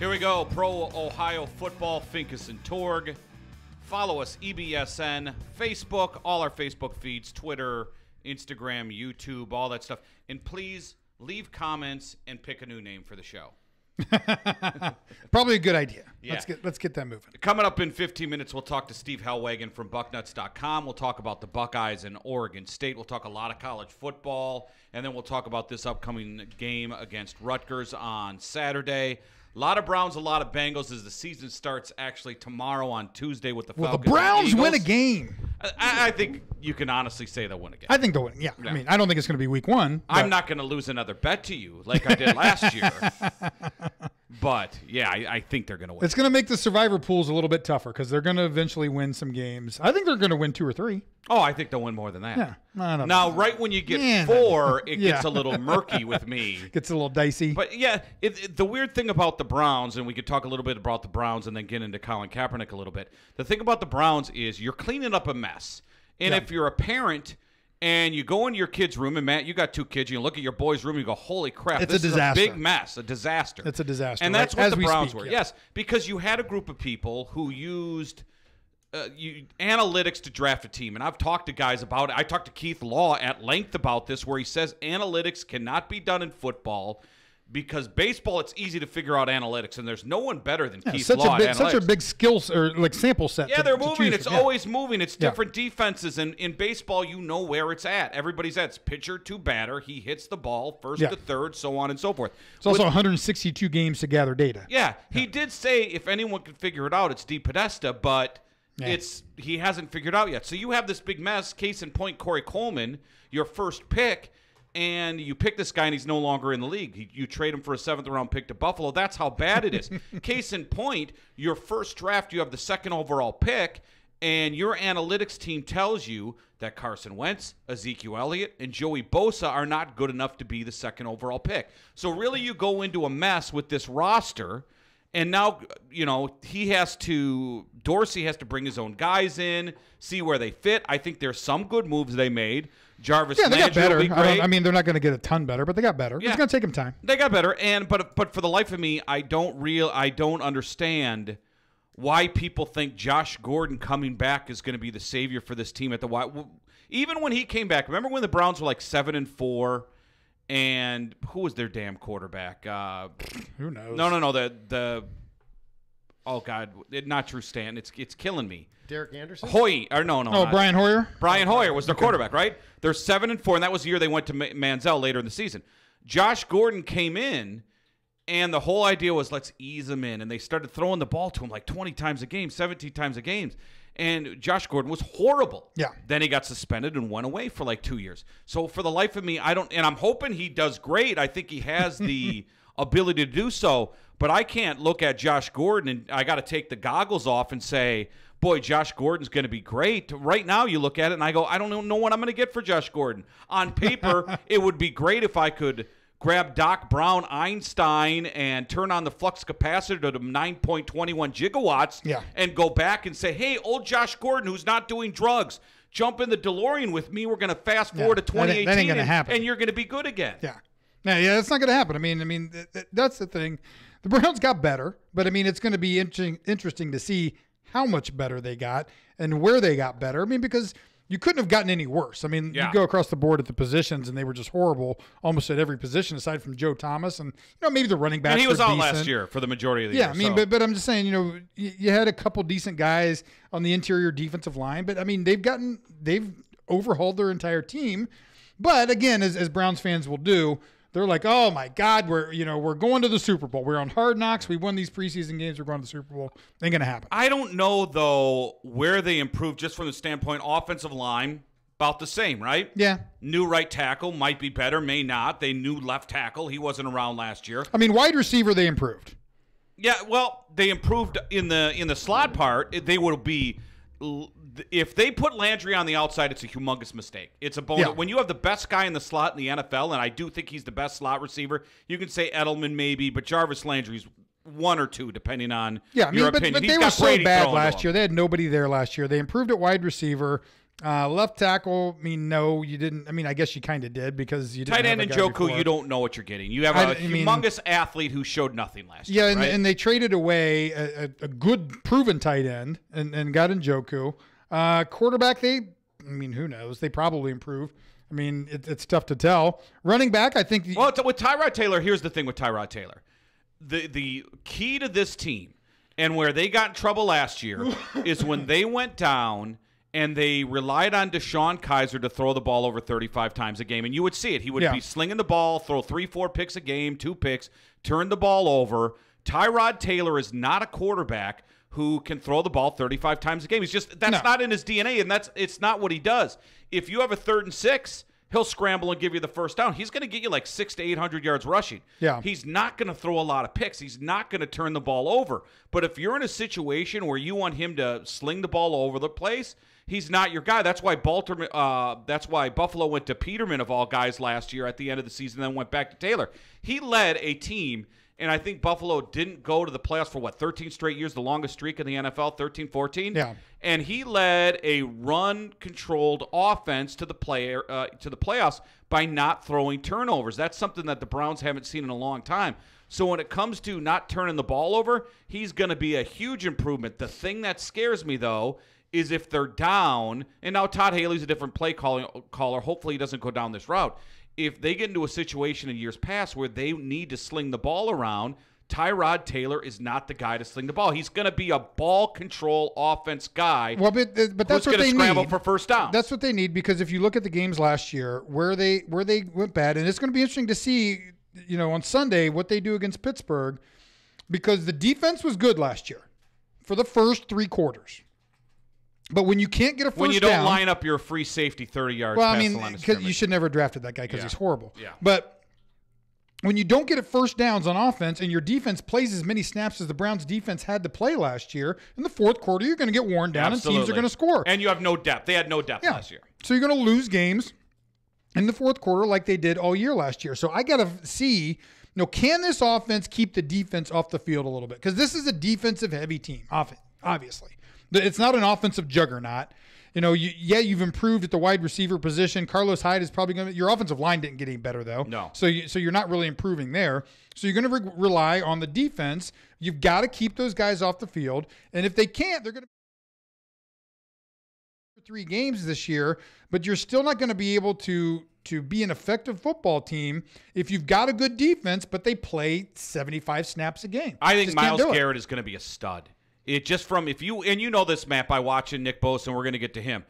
Here we go. Pro-Ohio Football, Finkes Torg. Follow us, EBSN, Facebook, all our Facebook feeds, Twitter, Instagram, YouTube, all that stuff. And please leave comments and pick a new name for the show. Probably a good idea. Yeah. Let's get that moving. Coming up in 15 minutes, we'll talk to Steve Hellwagon from Bucknuts.com. We'll talk about the Buckeyes and Oregon State. We'll talk a lot of college football, and then we'll talk about this upcoming game against Rutgers on Saturday. A lot of Browns, a lot of Bengals as the season starts actually tomorrow on Tuesday with the Falcons. Will the Browns win a game? I think you can honestly say they'll win a game. I think they'll win. Yeah. I mean, I don't think it's going to be week one. I'm not going to lose another bet to you like I did last year. But, yeah, I think they're going to win. It's going to make the survivor pools a little bit tougher because they're going to eventually win some games. I think they're going to win 2 or 3. Oh, I think they'll win more than that. Yeah. I don't now, know. right when you get 4, it gets a little murky with me. Gets a little dicey. But, yeah, the weird thing about the Browns, and we could talk a little bit about the Browns and then get into Colin Kaepernick a little bit. The thing about the Browns is you're cleaning up a mess. And if you're a parent and you go into your kid's room, and Matt, you got 2 kids, you look at your boy's room, and you go, holy crap, it's this a disaster. Is a big mess, a disaster. It's a disaster. And that's what the Browns were. Yeah. Yes, because you had a group of people who used analytics to draft a team. And I've talked to guys about it. I talked to Keith Law at length about this, where he says analytics cannot be done in football because baseball, it's easy to figure out analytics, and there's no one better than Keith Law. Such a big skills or like sample set. Yeah, they're moving. It's always moving. It's different defenses, and in baseball, you know where it's at. Everybody's at. It's pitcher to batter. He hits the ball first to third, so on and so forth. It's also 162 games to gather data. Yeah, he did say if anyone can figure it out, it's Dee Podesta, but he hasn't figured out yet. So you have this big mess. Case in point, Corey Coleman, your first pick. And you pick this guy, and he's no longer in the league. You trade him for a 7th-round pick to Buffalo. That's how bad it is. Case in point, your first draft, you have the 2nd overall pick, and your analytics team tells you that Carson Wentz, Ezekiel Elliott, and Joey Bosa are not good enough to be the 2nd overall pick. So really you go into a mess with this roster, and now, Dorsey has to bring his own guys in, see where they fit. I think there's some good moves they made. Jarvis they got better. Will be great. I mean, they're not going to get a ton better, but they got better. Yeah. It's going to take them time. They got better, but for the life of me, I don't understand why people think Josh Gordon coming back is going to be the savior for this team at the Y. Even when he came back, remember when the Browns were like 7-4, and who was their damn quarterback? Who knows? No. The oh God, not Drew Stanton. It's killing me. Derek Anderson? Brian Hoyer? Brian Hoyer was their quarterback, right? They're 7-4, and that was the year they went to Manziel later in the season. Josh Gordon came in, and the whole idea was let's ease him in, and they started throwing the ball to him like 20 times a game, 17 times a game, and Josh Gordon was horrible. Yeah. Then he got suspended and went away for like 2 years. So for the life of me, and I'm hoping he does great. I think he has the ability to do so, but I can't look at Josh Gordon and I got to take the goggles off and say, boy, Josh Gordon's going to be great. Right now you look at it and I go, I don't know what I'm going to get for Josh Gordon. On paper, it would be great if I could grab Doc Brown Einstein and turn on the flux capacitor to 9.21 gigawatts and go back and say, hey, old Josh Gordon, who's not doing drugs, jump in the DeLorean with me. We're going to fast forward to 2018 that ain't gonna happen. And you're going to be good again. Yeah, that's not going to happen. I mean, that's the thing. The Browns got better, but, I mean, it's going to be interesting to see how much better they got and where they got better. I mean, because you couldn't have gotten any worse. I mean, you go across the board at the positions, and they were just horrible almost at every position aside from Joe Thomas. And, maybe the running backs And he was out decent last year for the majority of the year. Yeah, I mean, but I'm just saying, you had a couple decent guys on the interior defensive line. But, I mean, they've overhauled their entire team. But, again, as Browns fans will do, they're like, oh my God, we're going to the Super Bowl. We're on Hard Knocks. We won these preseason games. We're going to the Super Bowl. Ain't gonna happen. I don't know though where they improved just from the standpoint offensive line. About the same, right? Yeah. New right tackle might be better, may not. They knew left tackle. He wasn't around last year. I mean, wide receiver they improved. Yeah, well, they improved in the slot part. They would be. If they put Landry on the outside, it's a humongous mistake. It's a bonus. Yeah. When you have the best guy in the slot in the NFL, and I do think he's the best slot receiver, you can say Edelman maybe, but Jarvis Landry's 1 or 2, depending on your opinion. But they were so bad last year. They had nobody there last year. They improved at wide receiver. Left tackle, I mean, no, you didn't. I mean, I guess you kind of did because you didn't tight have end a guy Njoku, before. you don't know what you're getting. You have a humongous athlete who showed nothing last year. Yeah, right? and they traded away a good proven tight end and got Njoku. Quarterback, who knows? They probably improved. I mean, it's tough to tell. Running back, I think. Well, with Tyrod Taylor, here's the thing with Tyrod Taylor. The key to this team and where they got in trouble last year is when they went down and they relied on Deshaun Kaiser to throw the ball over 35 times a game. And you would see it. He would be slinging the ball, throw 3-4 picks a game, 2 picks, turn the ball over. Tyrod Taylor is not a quarterback who can throw the ball 35 times a game. That's not in his DNA, and it's not what he does. If you have a 3rd and 6, he'll scramble and give you the first down. He's going to get you like 600 to 800 yards rushing. Yeah. He's not going to throw a lot of picks. He's not going to turn the ball over. But if you're in a situation where you want him to sling the ball all over the place, he's not your guy. That's why Buffalo went to Peterman of all guys last year at the end of the season, then went back to Taylor. He led a team, and I think Buffalo didn't go to the playoffs for 13 straight years, the longest streak in the NFL, 13, 14. Yeah. And he led a run-controlled offense to the playoffs by not throwing turnovers. That's something that the Browns haven't seen in a long time. So when it comes to not turning the ball over, he's going to be a huge improvement. The thing that scares me, though, is if they're down, and now Todd Haley's a different play caller. Hopefully he doesn't go down this route. If they get into a situation in years past where they need to sling the ball around, Tyrod Taylor is not the guy to sling the ball. He's going to be a ball control offense guy. Well, but that's what they scramble for first down. That's what they need, because if you look at the games last year where they went bad, and it's going to be interesting to see, on Sunday what they do against Pittsburgh, because the defense was good last year for the first 3 quarters. But when you can't get a first down, when you don't line up your free safety 30 yards past the line of scrimmage. You should never have drafted that guy because he's horrible. Yeah. But when you don't get first downs on offense and your defense plays as many snaps as the Browns defense had to play last year, in the 4th quarter you're going to get worn down and teams are going to score. And you have no depth. They had no depth last year. So you're going to lose games in the 4th quarter like they did all year last year. So I got to see, can this offense keep the defense off the field a little bit? Because this is a defensive-heavy team, obviously. It's not an offensive juggernaut. You've improved at the wide receiver position. Carlos Hyde is probably going to – your offensive line didn't get any better, though. No. So you're not really improving there. So you're going to rely on the defense. You've got to keep those guys off the field. And if they can't, they're going to – 3 games this year, but you're still not going to be able to be an effective football team if you've got a good defense, but they play 75 snaps a game. I think Myles Garrett is going to be a stud. You know this, Matt, by watching Nick Bosa, and we're going to get to him.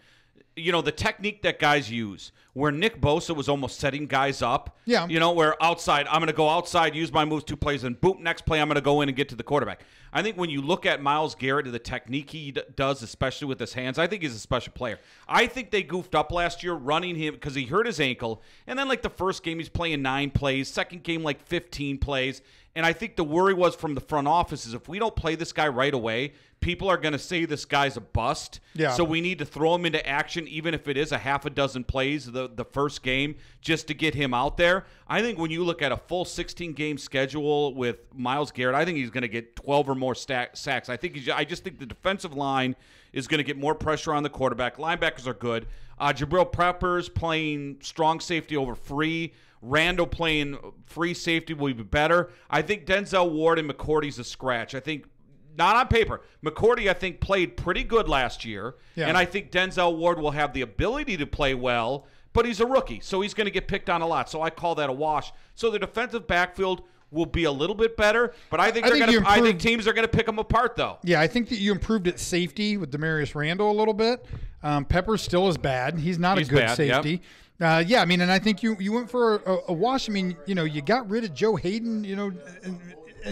The technique that guys use, where Nick Bosa was almost setting guys up. Yeah. Where outside, I'm going to go outside, use my moves, 2 plays, and boom, next play, I'm going to go in and get to the quarterback. I think when you look at Myles Garrett and the technique he does, especially with his hands, I think he's a special player. I think they goofed up last year running him because he hurt his ankle. And then, the first game, he's playing 9 plays. Second game, 15 plays. And I think the worry was from the front office is if we don't play this guy right away, people are going to say this guy's a bust. Yeah. So we need to throw him into action, even if it is a half a dozen plays the first game, just to get him out there. I think when you look at a full 16-game schedule with Myles Garrett, I think he's going to get 12 or more sacks. I just think the defensive line is going to get more pressure on the quarterback. Linebackers are good. Jabril Peppers playing strong safety over free. Randall playing free safety will be better. I think Denzel Ward and McCourty's a scratch. I think, not on paper, McCourty, I think, played pretty good last year. Yeah. And I think Denzel Ward will have the ability to play well, but he's a rookie, so he's going to get picked on a lot. So I call that a wash. So the defensive backfield will be a little bit better, but I think teams are going to pick them apart, though. Yeah, I think that you improved at safety with Demarius Randall a little bit. Pepper still is bad. He's not a good safety. Yep. And I think you went for a wash. You got rid of Joe Hayden,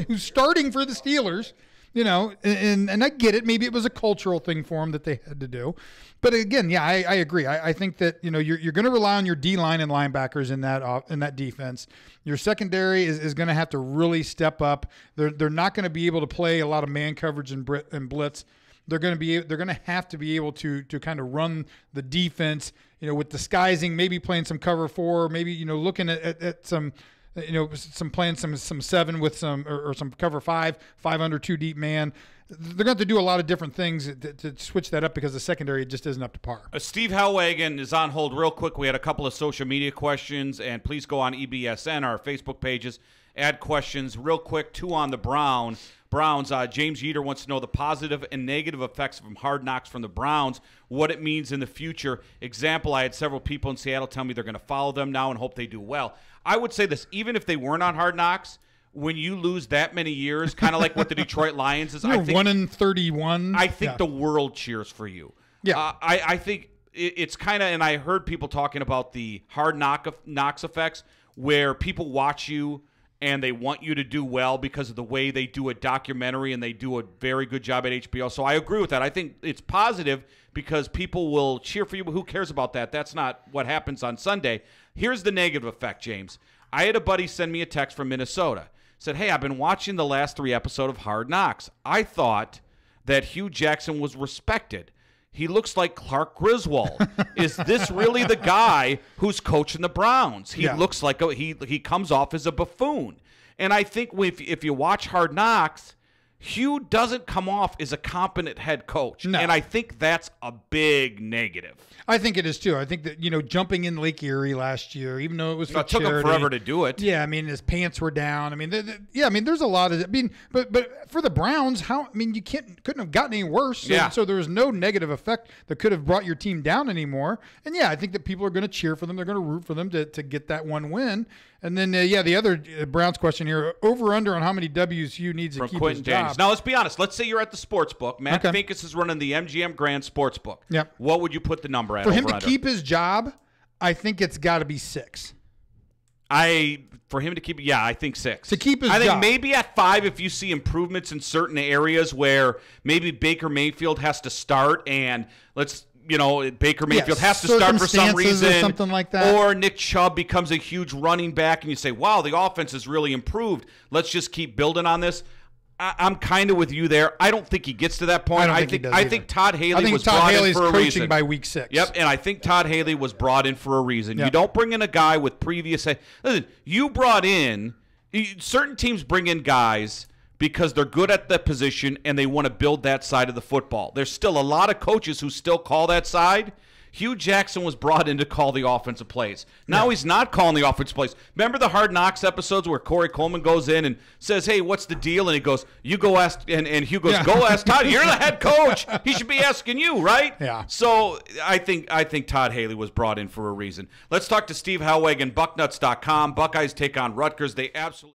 who's starting for the Steelers, and I get it. Maybe it was a cultural thing for him that they had to do. But again, yeah, I agree. I think that, you're going to rely on your D-line and linebackers in that defense. Your secondary is going to have to really step up. They're not going to be able to play a lot of man coverage and blitz. They're going to have to be able to kind of run the defense, with disguising, maybe playing some cover 4, maybe, looking at some, some playing some 7 with some, or some cover 5 under 2 deep man. they're going to have to do a lot of different things to switch that up because the secondary just isn't up to par. Steve Hellwagen is on hold real quick. We had a couple of social media questions, and please go on EBSN, our Facebook pages, add questions real quick. 2 on the Browns. James Yeater wants to know the positive and negative effects from Hard Knocks from the Browns, what it means in the future. Example, I had several people in Seattle tell me they're going to follow them now and hope they do well. I would say this, even if they weren't on Hard Knocks, when you lose that many years, kind of like what the Detroit Lions is, I think 1-31. I think the world cheers for you. Yeah, I think it's kind of, and I heard people talking about the Hard Knocks effects, where people watch you and they want you to do well because of the way they do a documentary, and they do a very good job at HBO. So I agree with that. I think it's positive because people will cheer for you, but who cares about that? That's not what happens on Sunday. Here's the negative effect, James. I had a buddy send me a text from Minnesota. Said, hey, I've been watching the last 3 episodes of Hard Knocks. I thought that Hugh Jackson was respected. He looks like Clark Griswold. Is this really the guy who's coaching the Browns? He looks like he comes off as a buffoon. And I think if you watch Hard Knocks, Hugh doesn't come off as a competent head coach. No. And I think that's a big negative. I think it is too. I think that, jumping in Lake Erie last year, even though it was for charity, took him forever to do it. Yeah, I mean, his pants were down. I mean, there's a lot of. But for the Browns, you couldn't have gotten any worse. So there was no negative effect that could have brought your team down anymore. And I think that people are going to cheer for them. They're going to root for them to get that one win. And then the other Browns question here: over under on how many W's Hugh needs to keep Quentin his job. James. Now let's be honest. Let's say you're at the sports book. Matt Finkes is running the MGM Grand Sports Book. Yep. What would you put the number at? For him to keep his job, I think it's got to be 6. For him to keep, I think 6. To keep his job. I think job. maybe at 5 if you see improvements in certain areas where maybe Baker Mayfield has to start, and Baker Mayfield has to start for some reason, or something like that. Or Nick Chubb becomes a huge running back, and you say, wow, the offense has really improved. Let's just keep building on this. I'm kind of with you there. I don't think he gets to that point. I think Todd Haley was brought in for a reason. By week 6. Yep, and I think Todd Haley was brought in for a reason. Yep. You don't bring in a guy with previous. Listen, you brought in certain teams bring in guys because they're good at the position and they want to build that side of the football. There's still a lot of coaches who still call that side. Hugh Jackson was brought in to call the offensive plays. Now he's not calling the offensive plays. Remember the Hard Knocks episodes where Corey Coleman goes in and says, hey, what's the deal? And he goes, you go ask, and Hugh goes, go ask Todd. You're the head coach. He should be asking you, right? Yeah. So I think Todd Haley was brought in for a reason. Let's talk to Steve Hellwagen, Bucknuts.com. Buckeyes take on Rutgers. They absolutely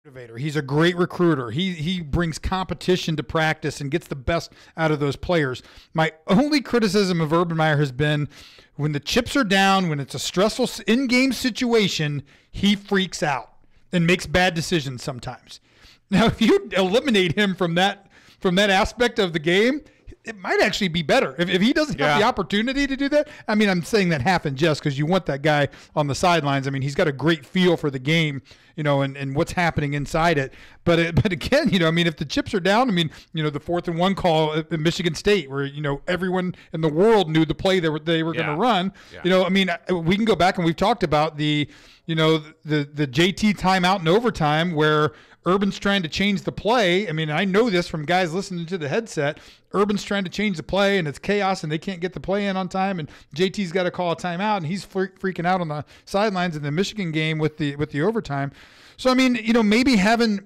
motivator. He's a great recruiter. He brings competition to practice and gets the best out of those players. My only criticism of Urban Meyer has been when the chips are down, when it's a stressful in-game situation, he freaks out and makes bad decisions sometimes. Now, if you eliminate him from that aspect of the game, it might actually be better. If he doesn't have the opportunity to do that, I mean, I'm saying that half in jest because you want that guy on the sidelines. I mean, he's got a great feel for the game, and what's happening inside it. But again, I mean, if the chips are down, I mean, the 4th and 1 call at Michigan State where, everyone in the world knew the play they were going to run. Yeah. I mean, we can go back and we've talked about the JT timeout in overtime where Urban's trying to change the play. I mean, I know this from guys listening to the headset. Urban's trying to change the play, and it's chaos, and they can't get the play in on time, and JT's got to call a timeout, and he's freaking out on the sidelines in the Michigan game with the overtime. So, I mean, maybe having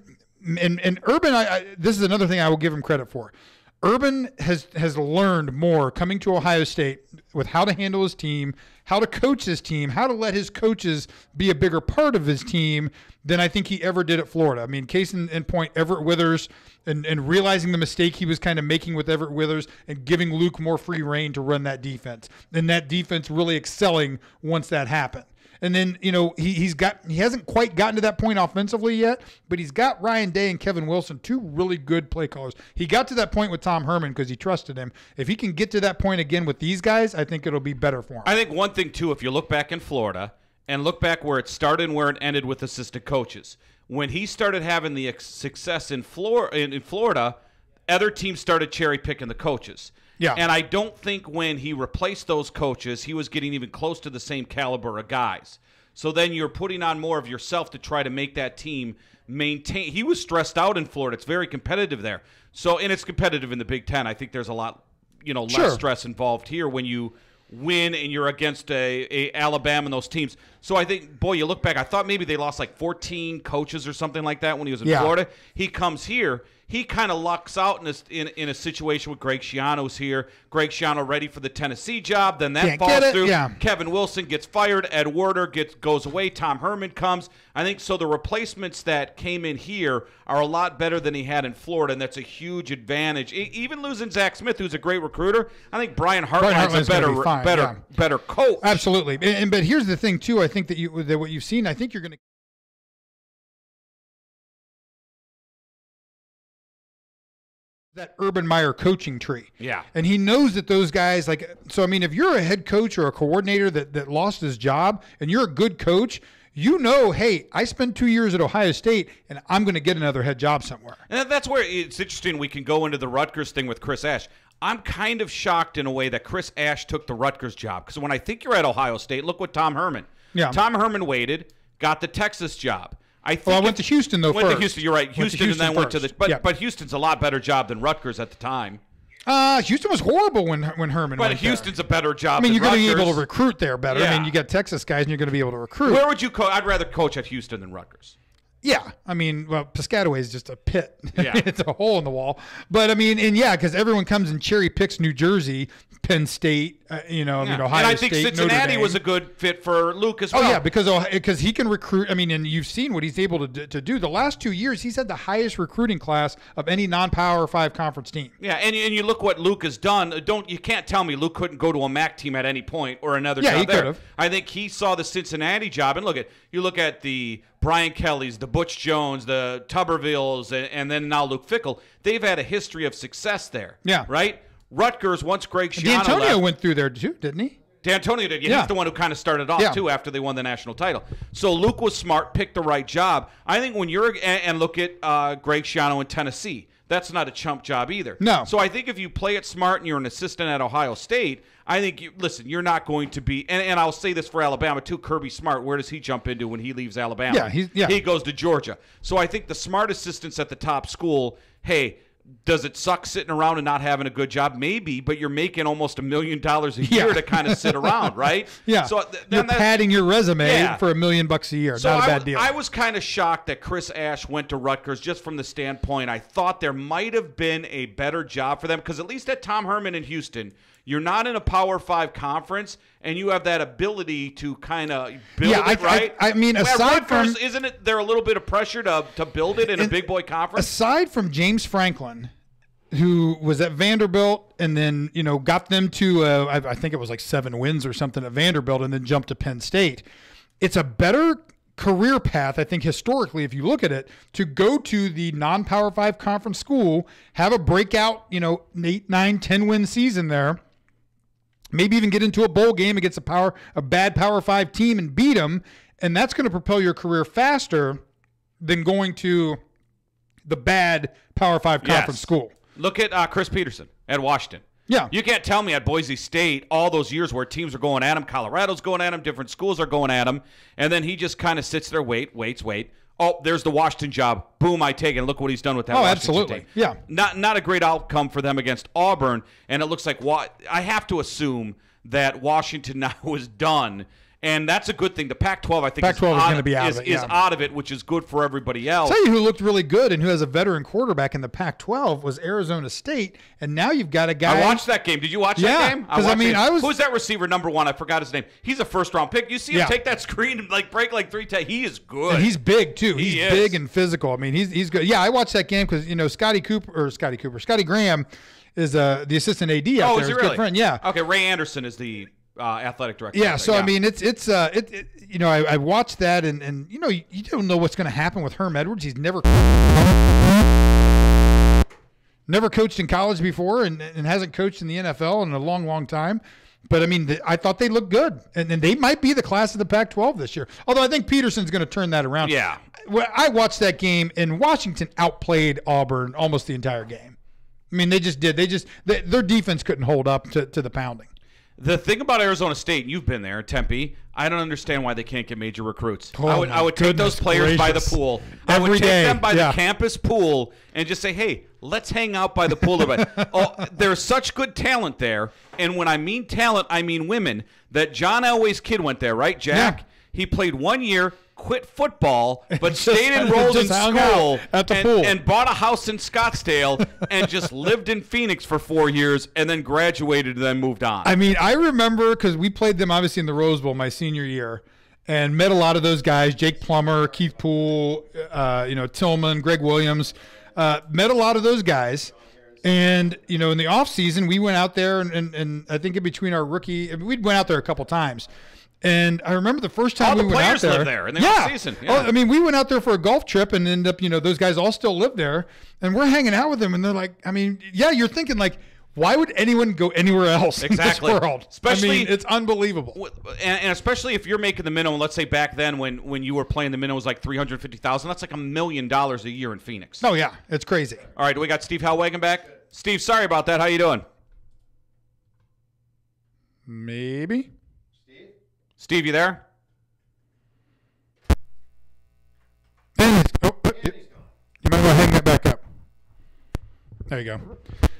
and Urban, this is another thing I will give him credit for. Urban has learned more coming to Ohio State with how to handle his team, how to coach his team, how to let his coaches be a bigger part of his team than I think he ever did at Florida. I mean, case in point, Everett Withers and realizing the mistake he was kind of making with Everett Withers and giving Luke more free reign to run that defense. And that defense really excelling once that happened. And then, he hasn't quite gotten to that point offensively yet, but he's got Ryan Day and Kevin Wilson, two really good play callers. He got to that point with Tom Herman because he trusted him. If he can get to that point again with these guys, I think it'll be better for him. I think one thing, too, if you look back in Florida and look back where it started and where it ended with assistant coaches, when he started having the success in Florida, other teams started cherry-picking the coaches. Yeah. And I don't think when he replaced those coaches, he was getting even close to the same caliber of guys. So then you're putting on more of yourself to try to make that team maintain. He was stressed out in Florida. It's very competitive there. So, and it's competitive in the Big Ten. I think there's a lot, less stress involved here when you win and you're against a Alabama and those teams. So I think, boy, you look back, I thought maybe they lost like 14 coaches or something like that when he was in Florida. He comes here. He kind of lucks out in a situation with Greg Schiano's here. Greg Schiano ready for the Tennessee job. Then that falls through. Yeah. Kevin Wilson gets fired. Ed Werder goes away. Tom Herman comes. I think so the replacements that came in here are a lot better than he had in Florida, and that's a huge advantage. Even losing Zach Smith, who's a great recruiter, I think Brian Hartline's a better coach. Absolutely. But here's the thing, too. I think that what you've seen, I think you're going to that Urban Meyer coaching tree. Yeah. And he knows that those guys, so I mean, if you're a head coach or a coordinator that lost his job and you're a good coach, hey, I spent 2 years at Ohio State and I'm going to get another head job somewhere. And that's where it's interesting. We can go into the Rutgers thing with Chris Ash. I'm kind of shocked in a way that Chris Ash took the Rutgers job because when I think you're at Ohio State, look what Tom Herman. Yeah. Tom Herman waited, got the Texas job. I went to Houston, though, first. Went to Houston, you're right. Houston and then went to the – but Houston's a lot better job than Rutgers at the time. Houston was horrible when Herman went Houston's there. a better job than Rutgers. You're going to be able to recruit there better. Yeah. I mean, you got Texas guys, and you're going to be able to recruit. Where would you coach? I'd rather coach at Houston than Rutgers. Yeah. I mean, Piscataway is just a pit. Yeah. It's a hole in the wall. But, I mean, because everyone comes and cherry picks New Jersey, Penn State, Ohio State, and I think Cincinnati was a good fit for Luke as well. Oh, yeah, because he can recruit. I mean, and you've seen what he's able to do. The last 2 years, he's had the highest recruiting class of any non-Power 5 conference team. Yeah, and you look what Luke has done. You can't tell me Luke couldn't go to a MAC team at any point or another job he there. could have. I think he saw the Cincinnati job, and you look at the Brian Kellys, the Butch Jones, the Tubervilles, and then now Luke Fickell. They've had a history of success there. Yeah. Right? Rutgers, once Greg Schiano D'Antonio went through there too, didn't he? D'Antonio did. Yeah. He's the one who kind of started off too after they won the national title. So Luke was smart, picked the right job. I think when you're and look at Greg Schiano in Tennessee, that's not a chump job either. No. So I think if you play it smart and you're an assistant at Ohio State, I think you're not going to be. And I'll say this for Alabama too. Kirby Smart, where does he jump into when he leaves Alabama? He goes to Georgia. So I think the smart assistants at the top school, hey. Does it suck sitting around and not having a good job? Maybe, but you're making almost $1 million a year to kind of sit around, right? Yeah. So you're padding your resume for $1 million a year. So not a bad deal. I was kind of shocked that Chris Ash went to Rutgers just from the standpoint I thought there might have been a better job for them because at least at Tom Herman in Houston, you're not in a Power 5 conference, and you have that ability to kind of build it, right? I mean, aside from isn't there a little bit of pressure to build it in a big boy conference? Aside from James Franklin, who was at Vanderbilt and then, got them to, I think it was like 7 wins or something at Vanderbilt and then jumped to Penn State. It's a better career path, I think, historically, if you look at it, to go to the non-Power 5 conference school, have a breakout, 8, 9, 10 win season there, maybe even get into a bowl game against a bad Power 5 team and beat them, and that's going to propel your career faster than going to the bad Power 5 conference school. Look at Chris Peterson at Washington. Yeah. You can't tell me at Boise State all those years where teams are going at him, Colorado's going at him, different schools are going at him, and then he just kind of sits there, waits. Oh, there's the Washington job. Boom, I take it. And look what he's done with that Washington absolutely. team. Yeah. Not a great outcome for them against Auburn, and it looks like I have to assume that Washington now is done. And that's a good thing. The Pac-12, I think, is going to be out of it. Is out of it, which is good for everybody else. I'll tell you who looked really good and who has a veteran quarterback in the Pac-12 was Arizona State. And now you've got a guy. I watched that game. Did you watch that game? Who's that receiver number 1? I forgot his name. He's a first-round pick. You see him take that screen and break 3 times. He is good. And he's big too. He's big and physical. I mean, he's good. Yeah, I watched that game because Scotty Graham is the assistant AD out there. Is he his really? Good friend. Yeah. Okay, Ray Anderson is the athletic director. Yeah, so I mean, I watched that, and you don't know what's going to happen with Herm Edwards. He's never coached in college before, and hasn't coached in the NFL in a long, long time. But I mean, I thought they looked good, and they might be the class of the Pac-12 this year. Although I think Peterson's going to turn that around. Yeah, I watched that game, and Washington outplayed Auburn almost the entire game. I mean, they just did. Their defense couldn't hold up to the pounding. The thing about Arizona State, you've been there, Tempe, I don't understand why they can't get major recruits. Oh, I would take those players by the pool. I would take them by the campus pool and just say, hey, let's hang out by the pool. There's such good talent there. And when I mean talent, I mean women. That John Elway's kid went there, right, Jack? Yeah. He played 1 year, quit football, but stayed enrolled in school at the pool and bought a house in Scottsdale and just lived in Phoenix for 4 years and then graduated and then moved on. I mean, I remember because we played them obviously in the Rose Bowl my senior year and met a lot of those guys, Jake Plummer, Keith Poole, Tillman, Greg Williams, met a lot of those guys. And, in the off season, we went out there and I think in between our rookie, we went out there a couple times. And I remember the first time we went out there. All the players live there in the off season. Yeah. I mean, we went out there for a golf trip and ended up, those guys all still live there. And we're hanging out with them. And they're like, I mean, yeah, you're thinking like, why would anyone go anywhere else in this world? It's unbelievable. And especially if you're making the minimum, let's say back then when you were playing, the minimum was like $350,000. That's like $1 million a year in Phoenix. Oh, yeah. It's crazy. All right. We got Steve Hellwagen back. Steve, sorry about that. How you doing? Maybe. Steve, you there? You might want to hang that back up. There you go.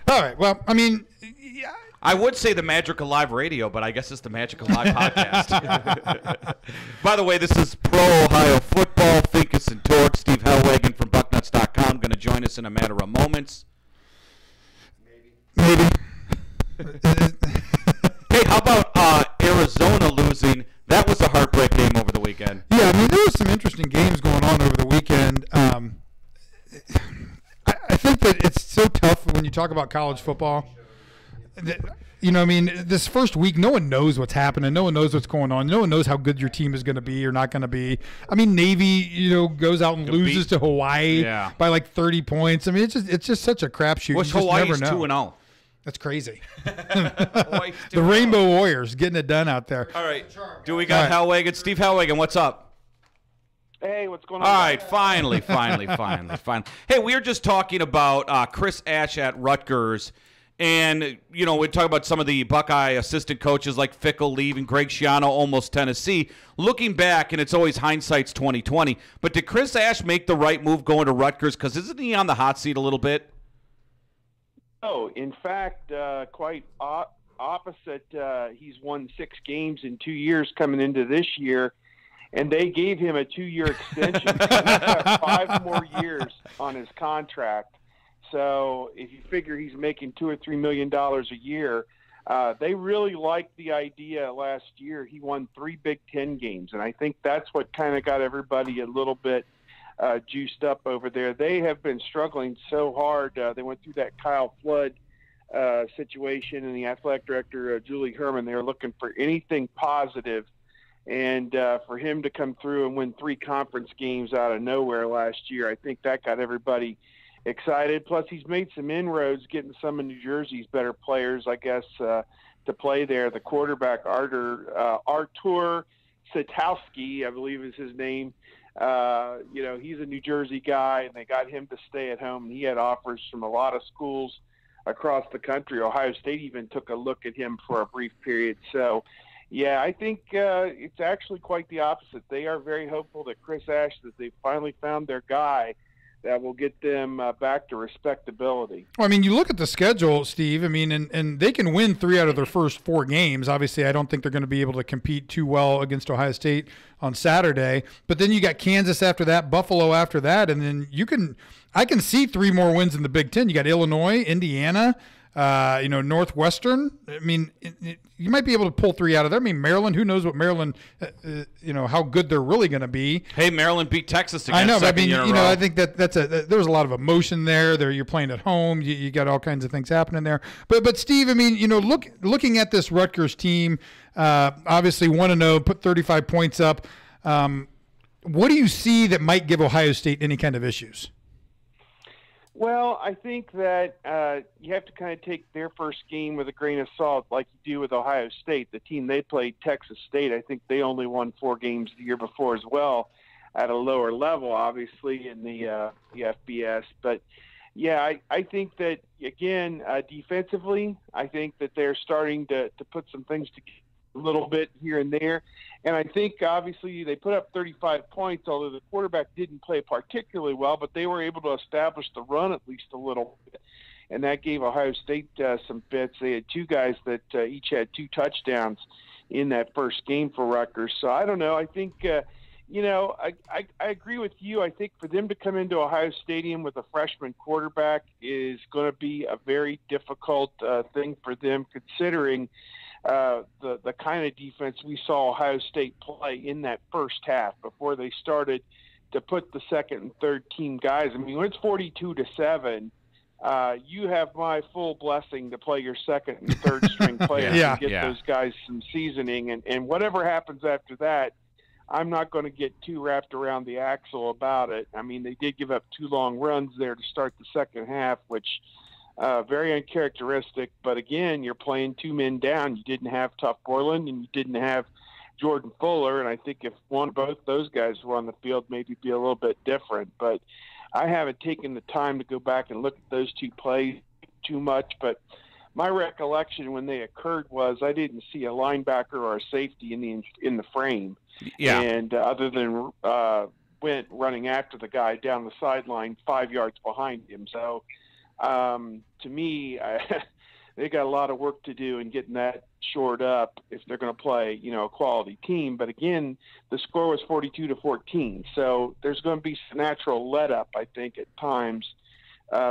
All right. Well, I mean, yeah. I would say the magic of live radio, but I guess it's the magic of live podcast. By the way, this is Prohio Football, Finkes Torg, Steve Hellwagen from Bucknuts.com going to join us in a matter of moments. Maybe. Hey, how about Arizona losing? That was a heartbreak game over the weekend. Yeah, I mean, there was some interesting games going on over the weekend. I think that it's so tough when you talk about college football. This first week, no one knows what's happening. No one knows what's going on. No one knows how good your team is going to be or not going to be. I mean, Navy, goes out and loses to Hawaii by like 30 points. I mean, it's just such a crapshoot. Which Hawaii's 2-0. That's crazy. The Rainbow Warriors getting it done out there. All right. Do we got Hellwagen? Steve Hellwagen, what's up? Hey, what's going on? All right, finally. Hey, we were just talking about Chris Ash at Rutgers. And, we talk about some of the Buckeye assistant coaches like Fickle leaving, Greg Schiano almost Tennessee. Looking back, and it's always hindsight's 20/20, but did Chris Ash make the right move going to Rutgers? Because isn't he on the hot seat a little bit? No, in fact, quite opposite. He's won 6 games in 2 years coming into this year, and they gave him a 2-year extension. He's got 5 more years on his contract. So if you figure he's making $2 or $3 million a year, They really liked the idea last year. He won 3 Big Ten games, and I think that's what kind of got everybody a little bit juiced up over there. They have been struggling so hard. They went through that Kyle Flood situation, and the athletic director, Julie Herman, they were looking for anything positive. And for him to come through and win 3 conference games out of nowhere last year, I think that got everybody excited. Plus, he's made some inroads getting some of New Jersey's better players, I guess, to play there. The quarterback, Artur Satowski, I believe is his name. He's a New Jersey guy, and they got him to stay at home. He had offers from a lot of schools across the country. Ohio State even took a look at him for a brief period. So, yeah, I think it's actually quite the opposite. They are very hopeful that Chris Ash, that they finally found their guy that will get them back to respectability. Well, I mean, you look at the schedule, Steve. I mean, and they can win 3 out of their first 4 games. Obviously, I don't think they're going to be able to compete too well against Ohio State on Saturday. But then you got Kansas after that, Buffalo after that, and then I can see 3 more wins in the Big Ten. You got Illinois, Indiana, Northwestern. I mean, you might be able to pull 3 out of there. I mean, Maryland, who knows what Maryland, how good they're really going to be. Hey, Maryland beat Texas again. I know, but I mean, I think there's a lot of emotion there. You're playing at home. You got all kinds of things happening there. But Steve, I mean, looking at this Rutgers team, obviously 1-0, put 35 points up. What do you see that might give Ohio State any kind of issues? Well, I think that you have to kind of take their first game with a grain of salt, like you do with Ohio State. The team they played, Texas State, I think they only won 4 games the year before as well, at a lower level, obviously, in the FBS. But, yeah, I think that, again, defensively, I think that they're starting to put some things together a little bit here and there. And I think, obviously, they put up 35 points, although the quarterback didn't play particularly well, but they were able to establish the run at least a little bit. And that gave Ohio State some fits. They had 2 guys that each had 2 touchdowns in that first game for Rutgers. So I don't know. I think, I agree with you. I think for them to come into Ohio Stadium with a freshman quarterback is going to be a very difficult thing for them, considering the kind of defense we saw Ohio State play in that first half before they started to put the second and third team guys. I mean, when it's 42-7, you have my full blessing to play your second and third string players and get those guys some seasoning. And whatever happens after that, I'm not going to get too wrapped around the axle about it. I mean, they did give up 2 long runs there to start the second half, which very uncharacteristic. But again, you're playing 2 men down. You didn't have Tuff Borland and you didn't have Jordan Fuller. And I think if both those guys were on the field, maybe be a little bit different. But I haven't taken the time to go back and look at those 2 plays too much. But my recollection when they occurred was I didn't see a linebacker or a safety in the frame. Yeah. And other than went running after the guy down the sideline 5 yards behind him. So to me, they got a lot of work to do in getting that shored up if they're going to play, a quality team. But again, the score was 42-14. So there's going to be some natural let up, I think, at times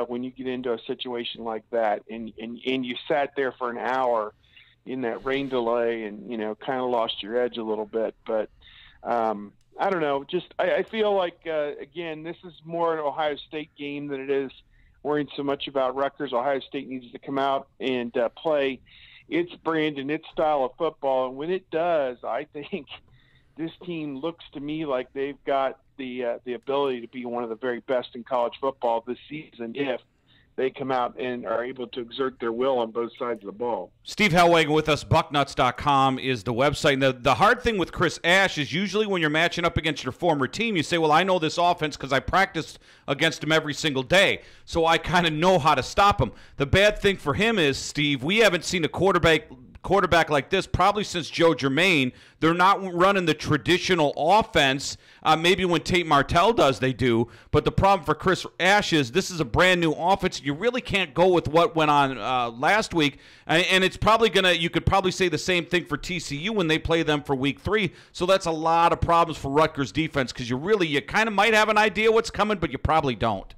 when you get into a situation like that. And you sat there for an hour in that rain delay and, kind of lost your edge a little bit. But I don't know. I feel like, again, this is more an Ohio State game than it is worrying so much about Rutgers. Ohio State needs to come out and play its brand and its style of football. And when it does, I think this team looks to me like they've got the ability to be one of the very best in college football this season if they come out and are able to exert their will on both sides of the ball. Steve Hellwagon with us. Bucknuts.com is the website. And the hard thing with Chris Ash is usually when you're matching up against your former team, you say, well, I know this offense because I practiced against him every single day, so I kind of know how to stop him. The bad thing for him is, Steve, we haven't seen a quarterback like this probably since Joe Germain. They're not running the traditional offense. Maybe when Tate Martell does, they do. But the problem for Chris Ash is this is a brand new offense. You really can't go with what went on last week. And it's probably you could probably say the same thing for TCU when they play them for week 3. So that's a lot of problems for Rutgers defense because you kind of might have an idea what's coming, but you probably don't.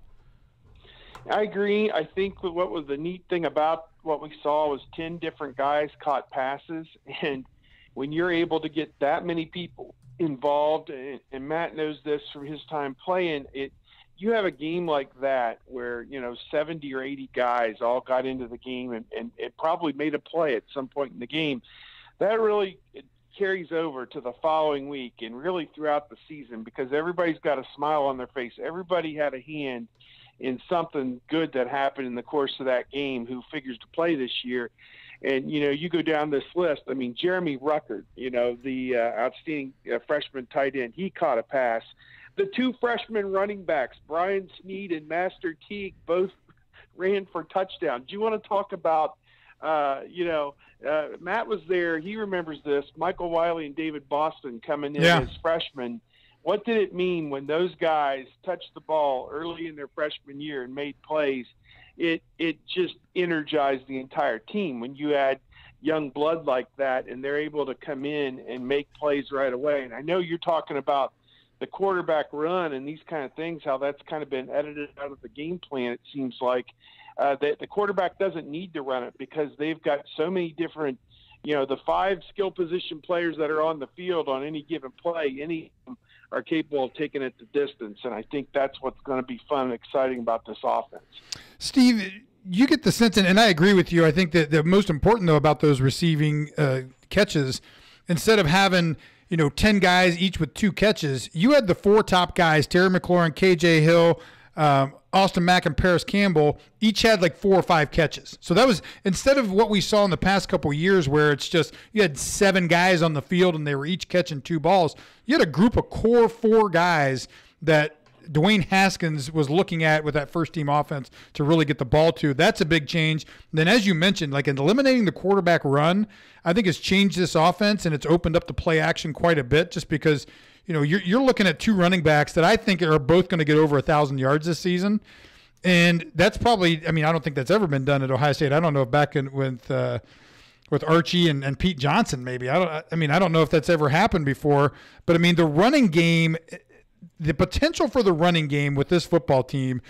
I agree. I think what was the neat thing about what we saw was 10 different guys caught passes. And when you're able to get that many people involved, and Matt knows this from his time playing, you have a game like that where, 70 or 80 guys all got into the game and it probably made a play at some point in the game. That really carries over to the following week and really throughout the season, because everybody's got a smile on their face. Everybody had a hand in something good that happened in the course of that game who figures to play this year. And, you go down this list. I mean, Jeremy Ruckert, the outstanding freshman tight end, he caught a pass. The two freshman running backs, Brian Sneed and Master Teague, both ran for touchdowns. Do you want to talk about, Matt was there. He remembers this. Michael Wiley and David Boston coming in as freshmen. What did it mean when those guys touched the ball early in their freshman year and made plays? It just energized the entire team when you add young blood like that and they're able to come in and make plays right away. And I know you're talking about the quarterback run and these kind of things, how that's kind of been edited out of the game plan. It seems like that the quarterback doesn't need to run it because they've got so many different, the 5 skill position players that are on the field on any given play, any of them are capable of taking it the distance. And I think that's what's going to be fun and exciting about this offense. Steve, you get the sense, and I agree with you. I think that the most important, though, about those receiving catches, instead of having, 10 guys each with 2 catches, you had the 4 top guys, Terry McLaurin, KJ Hill, Austin Mack, and Paris Campbell, each had like 4 or 5 catches. So that was, instead of what we saw in the past couple of years where it's just you had 7 guys on the field and they were each catching 2 balls, you had a group of core 4 guys that Dwayne Haskins was looking at with that first-team offense to really get the ball to. That's a big change. And then, as you mentioned, like in eliminating the quarterback run, I think it's changed this offense and it's opened up the play action quite a bit just because, you're looking at 2 running backs that I think are both going to get over 1,000 yards this season. And that's probably, I don't think that's ever been done at Ohio State. I don't know if back in with Archie and Pete Johnson maybe. I don't know if that's ever happened before. But, the running game – the potential for the running game with this football team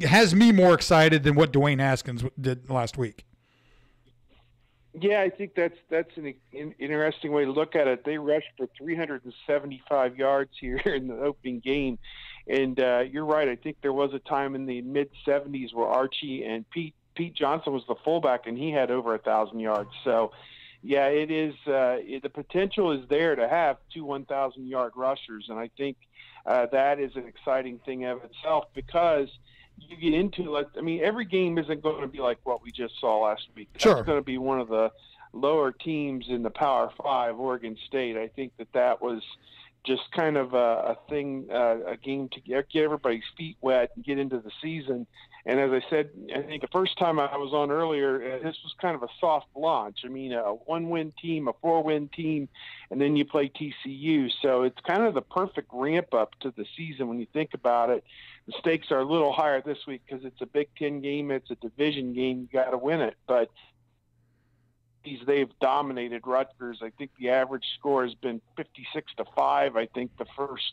has me more excited than what Dwayne Haskins did last week. Yeah, I think that's an interesting way to look at it. They rushed for 375 yards here in the opening game. And you're right. I think there was a time in the mid-70s where Archie and Pete Johnson was the fullback, and he had over 1,000 yards. So, yeah, it is the potential is there to have 2 1,000-yard rushers. And I think that is an exciting thing of itself because you get into every game isn't going to be like what we just saw last week. Sure. That's going to be one of the lower teams in the Power 5, Oregon State. I think that was just kind of a thing, a game to get everybody's feet wet and get into the season. And as I said, I think the first time I was on earlier, this was kind of a soft launch. A 1-win team, a 4-win team, and then you play TCU. So it's kind of the perfect ramp up to the season when you think about it. The stakes are a little higher this week because it's a Big Ten game. It's a division game. You got to win it. But they've dominated Rutgers. I think the average score has been 56-5. I think the first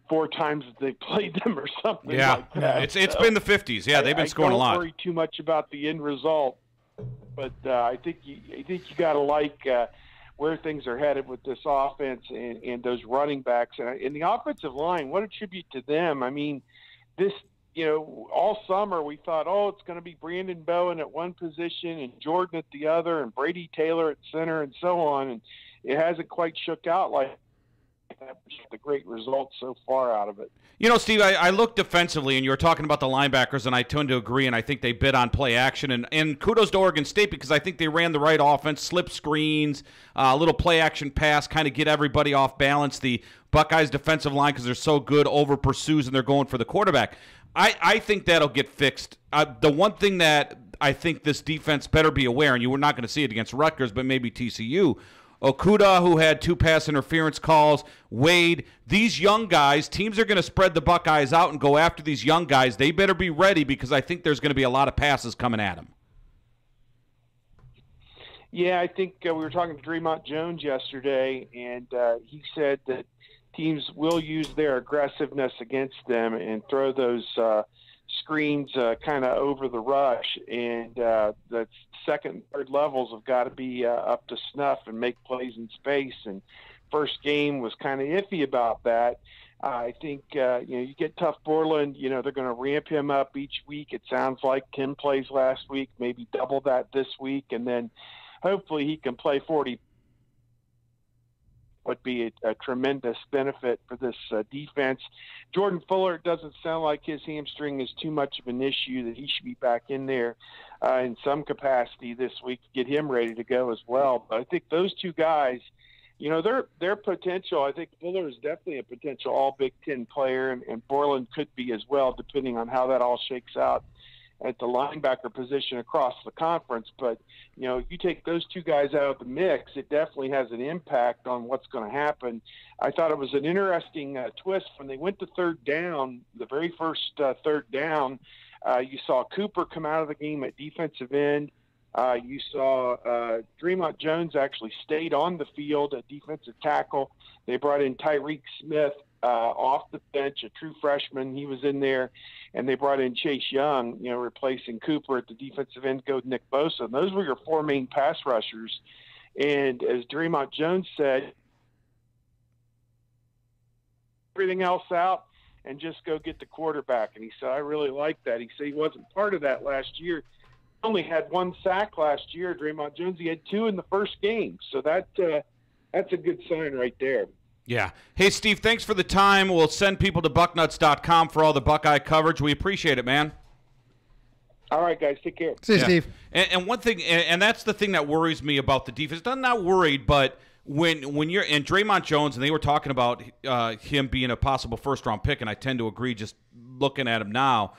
4 times that they played them or something like that. It's been the 50s. Yeah, they've been scoring a lot. I don't worry too much about the end result, but I think you got to like where things are headed with this offense and those running backs and the offensive line. What a tribute to them. This all summer we thought, it's going to be Brandon Bowen at one position and Jordan at the other and Brady Taylor at center and so on, and it hasn't quite shook out like that. The great results so far out of it. Steve, I look defensively, and you were talking about the linebackers, and I tend to agree, and I think they bid on play action. And kudos to Oregon State because I think they ran the right offense, slip screens, a little play action pass, kind of get everybody off balance. The Buckeyes defensive line, because they're so good, over pursues, and they're going for the quarterback. I think that'll get fixed. The one thing that I think this defense better be aware, and you were not going to see it against Rutgers, but maybe TCU, Okudah, who had 2 pass interference calls, Wade, these young guys, teams are going to spread the Buckeyes out and go after these young guys. They better be ready because I think there's going to be a lot of passes coming at them. Yeah, I think we were talking to Draymond Jones yesterday, and he said that teams will use their aggressiveness against them and throw those screens kind of over the rush, and the second and third levels have got to be up to snuff and make plays in space. And first game was kind of iffy about that. I think, you get tough Borland, they're going to ramp him up each week. It sounds like 10 plays last week, maybe double that this week. And then hopefully he can play 40. Would be a tremendous benefit for this defense. Jordan Fuller, it doesn't sound like his hamstring is too much of an issue, that he should be back in there in some capacity this week to get him ready to go as well. But I think those two guys, their potential, I think Fuller is definitely a potential all Big Ten player, and Borland could be as well, depending on how that all shakes out at the linebacker position across the conference. But, if you take those two guys out of the mix, it definitely has an impact on what's going to happen. I thought it was an interesting twist when they went to third down, the very first third down. You saw Cooper come out of the game at defensive end. You saw Dre'Mont Jones actually stayed on the field at defensive tackle. They brought in Tyreek Smith off the bench, a true freshman. He was in there. And they brought in Chase Young, replacing Cooper at the defensive end, go Nick Bosa. And those were your four main pass rushers. And as Dre'Mont Jones said, everything else out and just go get the quarterback. And he said, I really like that. He said he wasn't part of that last year. He only had 1 sack last year, Dre'Mont Jones. He had 2 in the first game. So that's a good sign right there. Yeah. Hey, Steve, thanks for the time. We'll send people to bucknuts.com for all the Buckeye coverage. We appreciate it, man. All right, guys. Take care. See you, Steve. And one thing, and that's the thing that worries me about the defense. I'm not worried, but when you're – and Dre'Mont Jones, and they were talking about him being a possible first-round pick, and I tend to agree just looking at him now.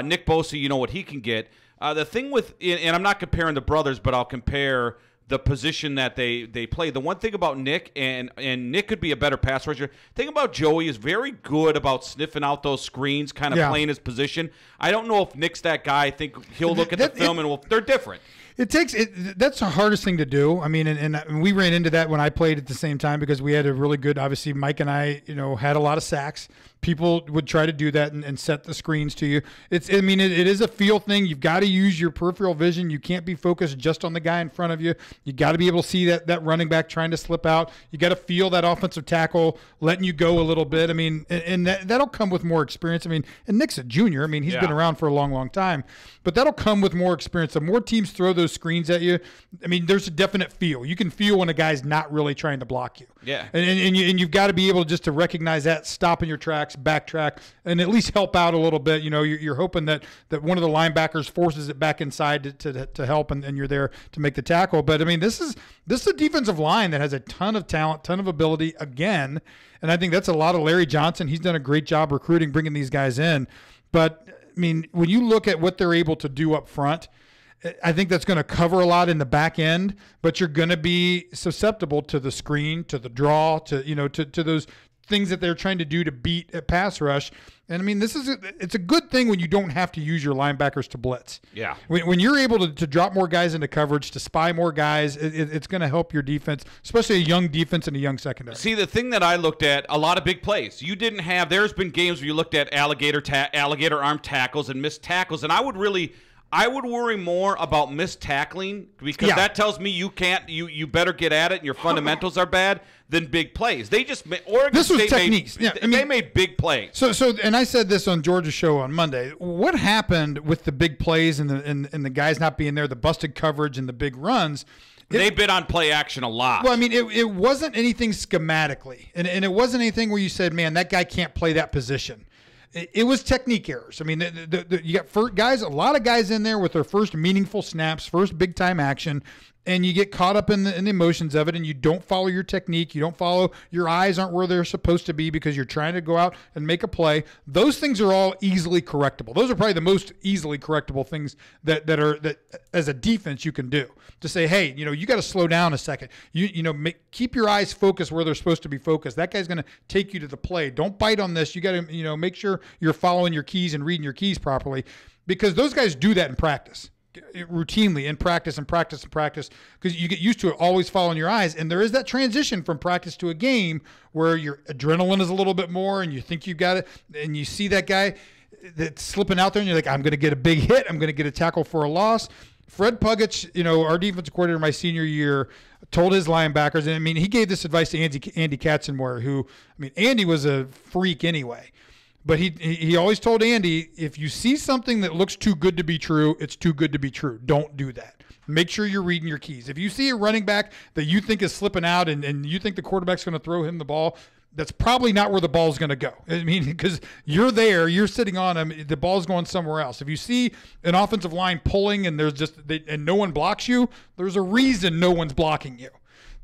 Nick Bosa, you know what he can get. The thing with – and I'm not comparing the brothers, but I'll compare – the position that they play. The one thing about Nick, and Nick could be a better pass rusher. The thing about Joey is very good about sniffing out those screens, kind of playing his position. I don't know if Nick's that guy. I think he'll look at the film and they're different. That's the hardest thing to do. I mean, and we ran into that when I played at the same time because we had a really good, obviously Mike and I, had a lot of sacks. People would try to do that and set the screens to you. It is a feel thing. You've got to use your peripheral vision. You can't be focused just on the guy in front of you. You got to be able to see that running back trying to slip out. You got to feel that offensive tackle letting you go a little bit. I mean, and that'll come with more experience. I mean, and Nick's a junior. I mean, he's been around for a long, long time. But that'll come with more experience. The more teams throw those screens at you, I mean, there's a definite feel. You can feel when a guy's not really trying to block you. Yeah. And you've got to be able just to recognize that, stop in your tracks, backtrack, and at least help out a little bit. You're hoping that one of the linebackers forces it back inside to help, and you're there to make the tackle. But I mean, this is a defensive line that has a ton of talent, ton of ability again, and I think that's a lot of Larry Johnson. He's done a great job recruiting, bringing these guys in. But I mean, when you look at what they're able to do up front, I think that's going to cover a lot in the back end, but you're going to be susceptible to the screen, to the draw, to those things that they're trying to do to beat a pass rush. And I mean, it's a good thing when you don't have to use your linebackers to blitz. Yeah. When you're able to drop more guys into coverage, to spy more guys, it's going to help your defense, especially a young defense and a young secondary. See, the thing that I looked at, a lot of big plays. You didn't have – there's been games where you looked at alligator arm tackles and missed tackles, and I would worry more about missed tackling because that tells me you better get at it and your fundamentals are bad than big plays. They just Oregon State techniques. They made big plays. So and I said this on Georgia's show on Monday. What happened with the big plays and the guys not being there, the busted coverage and the big runs? They bid on play action a lot. Well, I mean, it wasn't anything schematically, and it wasn't anything where you said, "Man, that guy can't play that position." It was technique errors. I mean, you got a lot of guys in there with their first meaningful snaps, first big time action, and you get caught up in the emotions of it, and you don't follow your technique. You don't follow, your eyes aren't where they're supposed to be because you're trying to go out and make a play. Those things are all easily correctable. Those are probably the most easily correctable things that as a defense you can do to say, hey, you got to slow down a second. Keep your eyes focused where they're supposed to be focused. That guy's going to take you to the play. Don't bite on this. You got to, make sure you're following your keys and reading your keys properly, because those guys do that in practice. Routinely in practice because you get used to it always following your eyes, and there is that transition from practice to a game where your adrenaline is a little bit more and you think you've got it and you see that guy. that's slipping out there, and you're like, I'm going to get a big hit. I'm going to get a tackle for a loss. Fred Puggett, our defensive coordinator my senior year, told his linebackers, and I mean, he gave this advice to Andy Katzenmoyer, who, I mean, Andy was a freak anyway. But he always told Andy, if you see something that looks too good to be true, it's too good to be true. Don't do that. Make sure you're reading your keys. If you see a running back that you think is slipping out and you think the quarterback's going to throw him the ball, that's probably not where the ball's going to go. I mean, because you're there, you're sitting on him, the ball's going somewhere else. If you see an offensive line pulling and and no one blocks you, there's a reason no one's blocking you.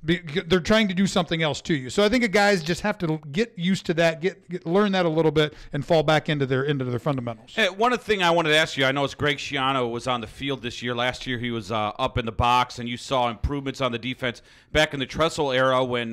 They're trying to do something else to you. So I think guys just have to get used to that, learn that a little bit, and fall back into their fundamentals. Hey, one thing I wanted to ask you, I know it's Greg Schiano was on the field this year. Last year he was up in the box, and you saw improvements on the defense back in the Tressel era when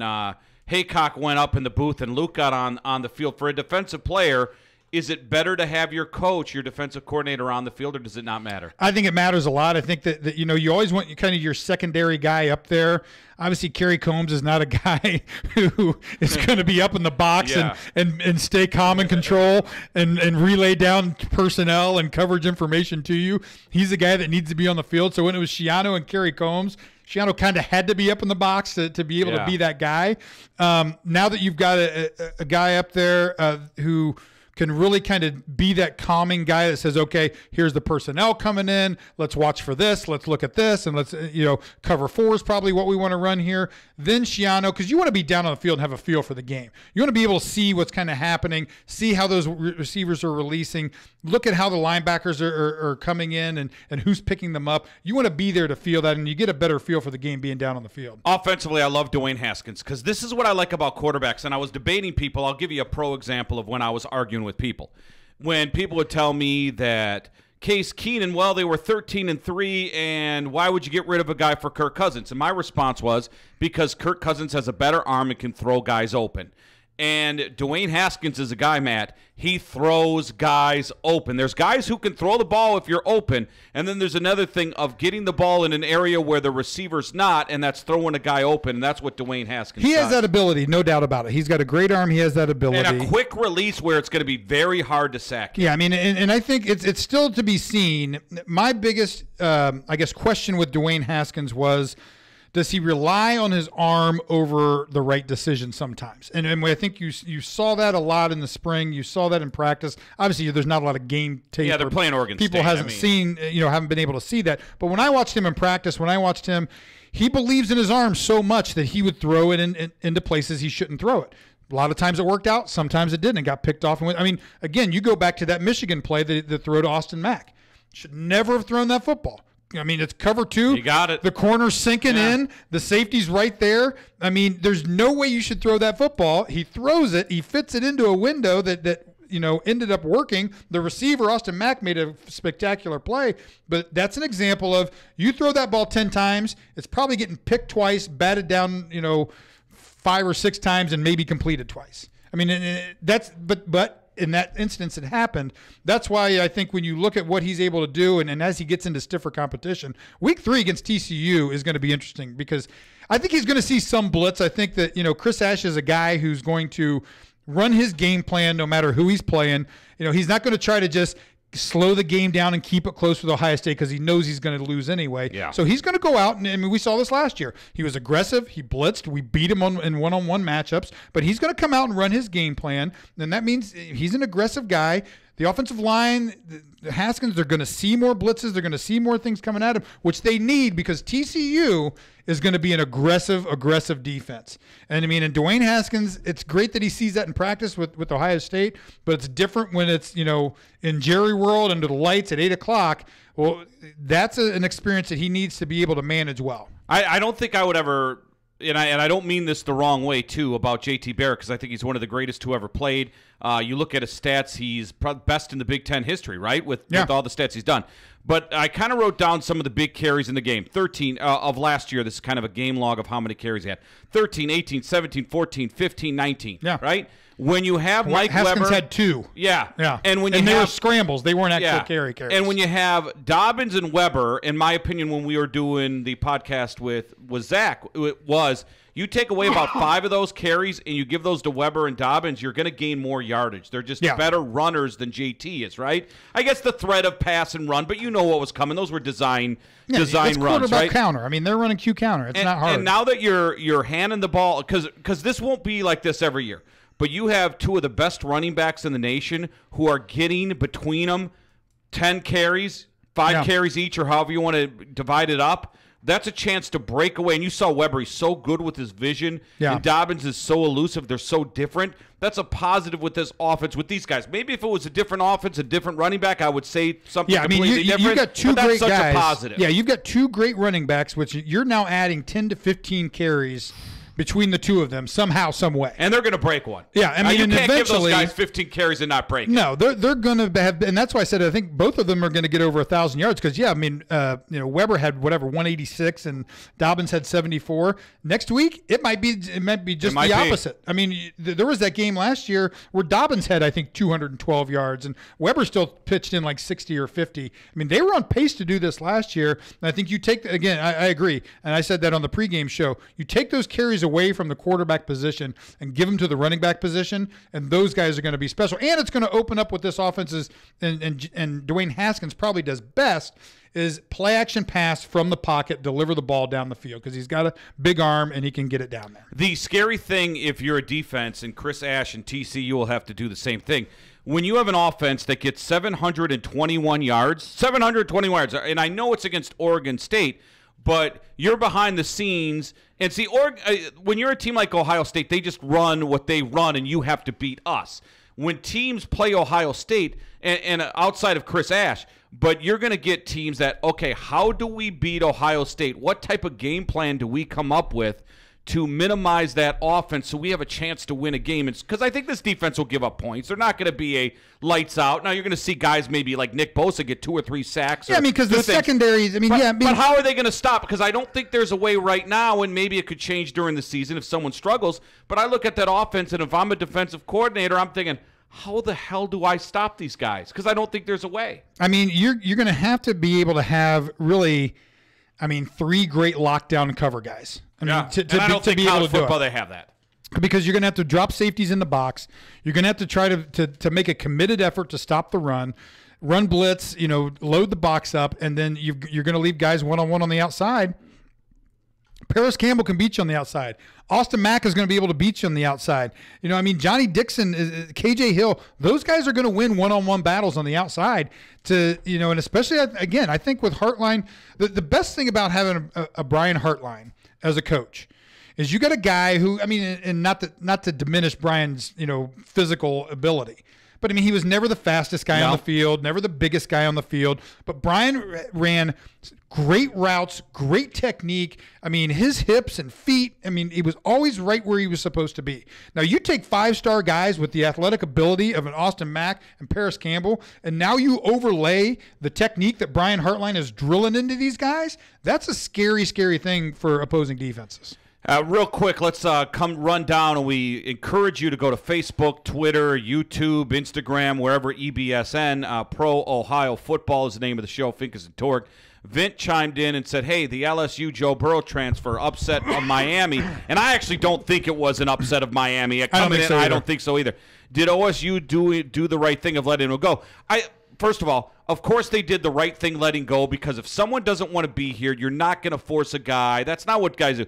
Haycock went up in the booth and Luke got on the field. For a defensive player, is it better to have your coach, your defensive coordinator, on the field, or does it not matter? I think it matters a lot. I think that you always want kind of your secondary guy up there. Obviously, Kerry Combs is not a guy who is going to be up in the box and stay calm and control and relay down personnel and coverage information to you. He's a guy that needs to be on the field. So when it was Schiano and Kerry Combs, Schiano kind of had to be up in the box to be able to be that guy. Now that you've got a guy up there who can really kind of be that calming guy that says, okay, here's the personnel coming in. Let's watch for this. Let's look at this. And let's, cover 4 is probably what we want to run here. Then Schiano, because you want to be down on the field and have a feel for the game. You want to be able to see what's kind of happening, see how those receivers are releasing, look at how the linebackers are coming in and who's picking them up. You want to be there to feel that, and you get a better feel for the game being down on the field. Offensively, I love Dwayne Haskins because this is what I like about quarterbacks. And I was debating people. I'll give you a pro example of when I was arguing with people. When people would tell me that Case Keenum, well, they were 13-3, and why would you get rid of a guy for Kirk Cousins? And my response was because Kirk Cousins has a better arm and can throw guys open. And Dwayne Haskins is a guy, Matt, he throws guys open. There's guys who can throw the ball if you're open, and then there's another thing of getting the ball in an area where the receiver's not, and that's throwing a guy open, and that's what Dwayne Haskins does. He has that ability, no doubt about it. He's got a great arm. He has that ability. And a quick release where it's going to be very hard to sack him. Yeah, I mean, and I think it's still to be seen. My biggest, question with Dwayne Haskins was, does he rely on his arm over the right decision sometimes? And I think you saw that a lot in the spring. You saw that in practice. Obviously, there's not a lot of game tape. Yeah, they're playing Oregon State. People haven't been able to see that. But when I watched him in practice, he believes in his arm so much that he would throw it into places he shouldn't throw it. A lot of times it worked out. Sometimes it didn't. It got picked off. Again, you go back to that Michigan play, the throw to Austin Mack. Should never have thrown that football. I mean, it's cover 2. You got it. The corner's sinking in. The safety's right there. I mean, there's no way you should throw that football. He throws it. He fits it into a window that ended up working. The receiver, Austin Mack, made a spectacular play. But that's an example of you throw that ball 10 times, it's probably getting picked twice, batted down, 5 or 6 times, and maybe completed twice. I mean, but in that instance it happened. That's why I think when you look at what he's able to do and as he gets into stiffer competition, week 3 against TCU is going to be interesting because I think he's going to see some blitz. I think that, Chris Ash is a guy who's going to run his game plan no matter who he's playing. He's not going to try to just slow the game down and keep it close with Ohio State because he knows he's going to lose anyway. Yeah. So he's going to go out, and we saw this last year. He was aggressive. He blitzed. We beat him in one-on-one matchups. But he's going to come out and run his game plan, and that means he's an aggressive guy. The offensive line, the Haskins, they're going to see more blitzes. They're going to see more things coming at him, which they need because TCU is going to be an aggressive defense. And and Dwayne Haskins, it's great that he sees that in practice with Ohio State, but it's different when it's, in Jerry World under the lights at 8 o'clock. Well, that's an experience that he needs to be able to manage well. I don't think I would ever, and I don't mean this the wrong way, too, about J.T. Barrett, because I think he's one of the greatest who ever played. You look at his stats, he's best in the Big Ten history, right, with all the stats he's done. But I kind of wrote down some of the big carries in the game. 13 of last year, this is kind of a game log of how many carries he had. 13, 18, 17, 14, 15, 19, right? When you have Mike Haskins Weber, had 2. yeah. And when you they have were scrambles, they weren't actual carries. And when you have Dobbins and Weber, in my opinion, when we were doing the podcast with Zach, it was you take away about 5 of those carries and you give those to Weber and Dobbins, you're going to gain more yardage. They're just better runners than JT is, right? I guess the threat of pass and run, but you know what was coming. Those were design runs, right? Counter. I mean, they're running Q counter. It's not hard. And now that you're handing the ball, because this won't be like this every year. But you have 2 of the best running backs in the nation who are getting between them 10 carries, 5 carries each, or however you want to divide it up. That's a chance to break away. And you saw Weber, he's so good with his vision. Yeah. And Dobbins is so elusive. They're so different. That's a positive with this offense with these guys. Maybe if it was a different offense, a different running back, I would say something completely different. You've got 2 great guys. A positive. Yeah, you've got 2 great running backs, which you're now adding 10 to 15 carries between the 2 of them somehow, some way. And they're going to break one. Yeah, I mean, you and can't give eventually, those guys 15 carries and not break. No, they're going to have, and that's why I said I think both of them are going to get over 1,000 yards because I mean, Weber had 186 and Dobbins had 74. Next week it might be just the opposite. I mean, there was that game last year where Dobbins had I think 212 yards and Weber still pitched in like 60 or 50. I mean, they were on pace to do this last year. And I think you take again, I agree, and I said that on the pregame show. You take those carries away from the quarterback position and give them to the running back position, and those guys are going to be special. And it's going to open up what this offense is, and Dwayne Haskins probably does best is play action pass from the pocket, deliver the ball down the field because he's got a big arm and he can get it down there. The scary thing if you're a defense, and Chris Ash and TCU will have to do the same thing, when you have an offense that gets 721 yards, and I know it's against Oregon State, but you're behind the scenes. And see, when you're a team like Ohio State, they just run what they run, and you have to beat us. When teams play Ohio State, and outside of Chris Ash, but you're going to get teams that, okay, how do we beat Ohio State? What type of game plan do we come up with to minimize that offense so we have a chance to win a game? Because I think this defense will give up points. They're not going to be a lights out. Now you're going to see guys maybe like Nick Bosa get 2 or 3 sacks. Yeah, I mean, because the secondaries, but how are they going to stop? Because I don't think there's a way right now, and maybe it could change during the season if someone struggles. But I look at that offense, and if I'm a defensive coordinator, I'm thinking, how the hell do I stop these guys? Because I don't think there's a way. I mean, you're going to have to be able to have really, 3 great lockdown cover guys. I don't think college football they have that. Because you're going to have to drop safeties in the box. You're going to have to try to make a committed effort to stop the run blitz, load the box up, and then you're going to leave guys one-on-one on the outside. Paris Campbell can beat you on the outside. Austin Mack is going to be able to beat you on the outside. Johnny Dixon, KJ Hill, those guys are going to win one-on-one battles on the outside. And especially, again, I think with Hartline, the best thing about having a Brian Hartline as a coach is you got a guy who, and not to diminish Brian's, physical ability, but he was never the fastest guy on the field, never the biggest guy on the field. But Brian ran great routes, great technique. His hips and feet, he was always right where he was supposed to be. Now, you take 5-star guys with the athletic ability of an Austin Mack and Paris Campbell, and now you overlay the technique that Brian Hartline is drilling into these guys. That's a scary, scary thing for opposing defenses. Real quick, let's come run down, and we encourage you to go to Facebook, Twitter, YouTube, Instagram, wherever EBSN. Pro Ohio Football is the name of the show, Finkes Torg. Vint chimed in and said, hey, the LSU Joe Burrow transfer upset of Miami. And I actually don't think it was an upset of Miami. I don't think so either. Did OSU do the right thing of letting him go? First of all, of course they did the right thing letting go, because if someone doesn't want to be here, you're not going to force a guy. That's not what guys do.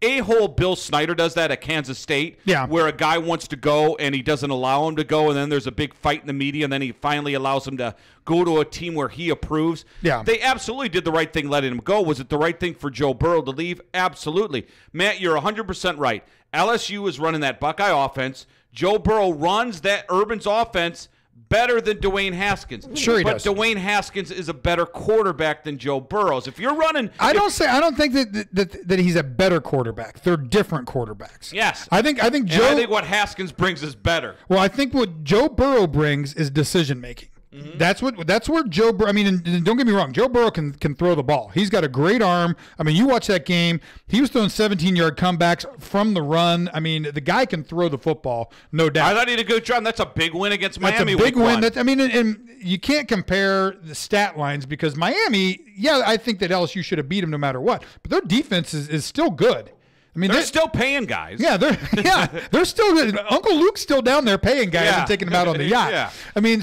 A-hole Bill Snyder does that at Kansas State, where a guy wants to go and he doesn't allow him to go, and then there's a big fight in the media, and then he finally allows him to go to a team where he approves. Yeah. They absolutely did the right thing letting him go. Was it the right thing for Joe Burrow to leave? Absolutely. Matt, you're 100% right. LSU is running that Buckeye offense. Joe Burrow runs that Urban's offense better than Dwayne Haskins. Sure he does. But Dwayne Haskins is a better quarterback than Joe Burrows. If you're running, I don't think that he's a better quarterback. They're different quarterbacks. Yes. I think Joe. And I think what Haskins brings is better. Well, I think what Joe Burrow brings is decision making. That's where Joe Burrow. I mean, and don't get me wrong, Joe Burrow can throw the ball. He's got a great arm. I mean, you watch that game. He was throwing 17-yard comebacks from the run. I mean, the guy can throw the football, no doubt. I thought he did a good job. That's a big win against Miami. That's a big win. I mean, and you can't compare the stat lines because Miami. Yeah, I think that LSU should have beat him no matter what. But their defense is still good. I mean, they're still paying guys. Yeah, they're still good. Uncle Luke's still down there paying guys and taking them out on the yacht. Yeah. I mean,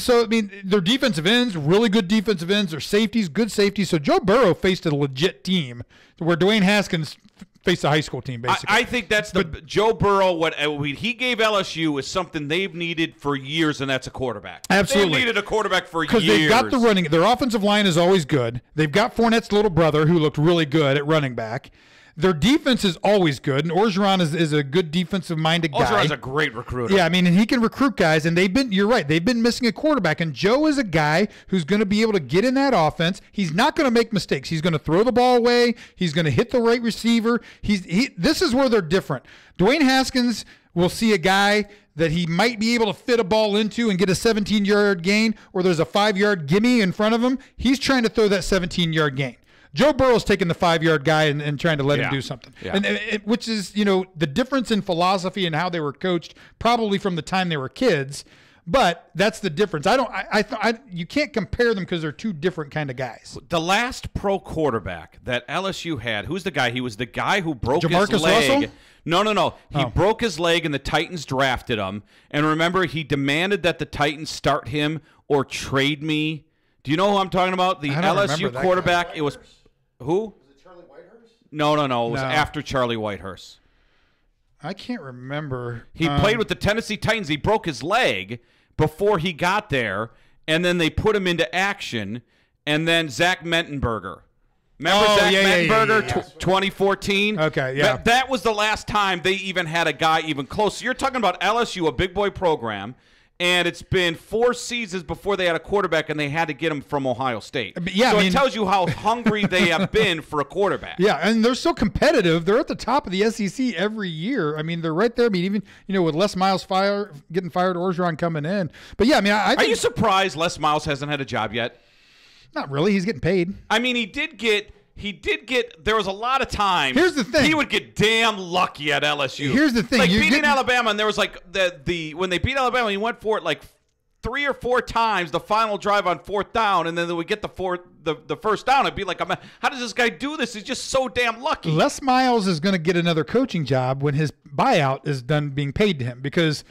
their defensive ends, really good defensive ends. Their safeties, good safeties. So Joe Burrow faced a legit team where Dwayne Haskins faced a high school team, basically. I think that's Joe Burrow. What he gave LSU is something they've needed for years, and that's a quarterback. Absolutely, they've needed a quarterback for years because they've got the running. Their offensive line is always good. They've got Fournette's little brother who looked really good at running back. Their defense is always good, and Orgeron is a good defensive-minded guy. Orgeron's a great recruiter. Yeah, I mean, and he can recruit guys, and you're right, they've been missing a quarterback, and Joe is a guy who's going to be able to get in that offense. He's not going to make mistakes. He's going to throw the ball away. He's going to hit the right receiver. This is where they're different. Dwayne Haskins will see a guy that he might be able to fit a ball into and get a 17-yard gain, or there's a 5-yard gimme in front of him. He's trying to throw that 17-yard gain. Joe Burrow's taking the 5-yard guy and trying to let him do something, which is the difference in philosophy and how they were coached, probably from the time they were kids. But that's the difference. You can't compare them because they're two different kind of guys. The last pro quarterback that LSU had, who's the guy? He was the guy who broke his Jamarcus leg. Russell? No. He broke his leg, and the Titans drafted him. And remember, he demanded that the Titans start him or trade me. Do you know who I'm talking about? The LSU quarterback. It was. Who? Was it Charlie Whitehurst? No. It was after Charlie Whitehurst. I can't remember. He played with the Tennessee Titans. He broke his leg before he got there, and then they put him into action, and then Zach Mettenberger. Remember Zach Mettenberger, 2014? Okay, yeah. That was the last time they even had a guy even close. So you're talking about LSU, a big boy program, and it's been 4 seasons before they had a quarterback, and they had to get him from Ohio State. So it tells you how hungry they have been for a quarterback. Yeah, and they're so competitive. They're at the top of the SEC every year. I mean, they're right there. I mean, even with Les Miles getting fired, Orgeron coming in. But yeah, I mean, I think, are you surprised Les Miles hasn't had a job yet? Not really. He's getting paid. I mean, he did get. There was a lot of times. Here's the thing. He would get damn lucky at LSU. Here's the thing. Like beating Alabama, and there was like when they beat Alabama, he went for it like 3 or 4 times the final drive on 4th down, and then they would get the first down. It'd be like, how does this guy do this? He's just so damn lucky. Les Miles is going to get another coaching job when his buyout is done being paid to him, because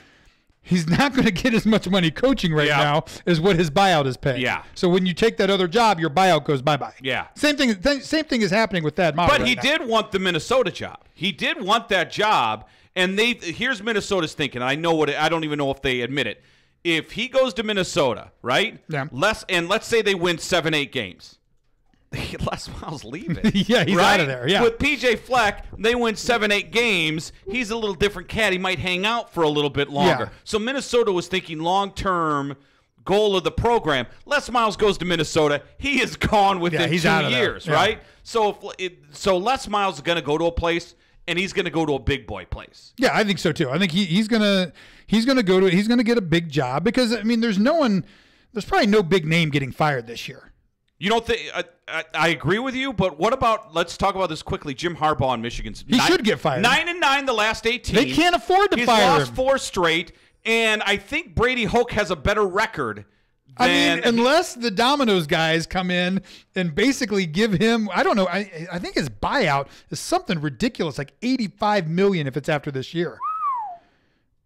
he's not going to get as much money coaching right now as what his buyout is paying. Yeah. So when you take that other job, your buyout goes bye-bye. Yeah. Same thing is happening with that model. But he did want the Minnesota job. He did want that job, and here's Minnesota's thinking. I don't even know if they admit it. If he goes to Minnesota, right? Yeah. Let's say they win 7-8 games. Les Miles leaving. Yeah, he's out of there. Yeah. With PJ Fleck, they win 7-8 games. He's a little different cat. He might hang out for a little bit longer. Yeah. So Minnesota was thinking long-term goal of the program. Les Miles goes to Minnesota. He is gone within 2 years, right? So Les Miles is going to go to a place, and he's going to go to a big boy place. Yeah, I think so too. I think he's going to get a big job, because I mean, there's probably no big name getting fired this year. You don't think I agree with you, but what about, let's talk about this quickly, Jim Harbaugh in Michigan. He should get fired. 9-9 the last 18. They can't afford to fire him. He's lost 4 straight, and I think Brady Hoke has a better record than... unless the Domino's guys come in and basically give him, I don't know, I think his buyout is something ridiculous, like $85 million if it's after this year.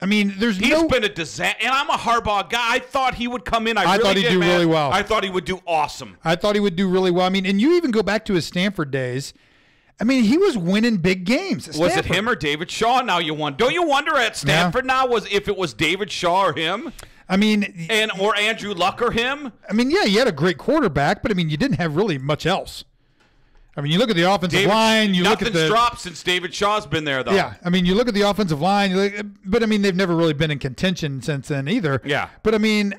I mean, he's been a disaster, and I'm a Harbaugh guy. I thought he would come in. I thought he'd do really well. I thought he would do awesome. I thought he would do really well. I mean, and you even go back to his Stanford days. I mean, he was winning big games. Was it him or David Shaw? Now you wonder. Don't you wonder at Stanford now if it was David Shaw or him? I mean, or Andrew Luck or him? I mean, yeah, you had a great quarterback, but I mean, you didn't have really much else. I mean, you look at the offensive line. Nothing's dropped since David Shaw's been there, though. Yeah, I mean, you look at the offensive line. But I mean, they've never really been in contention since then either. Yeah. But I mean,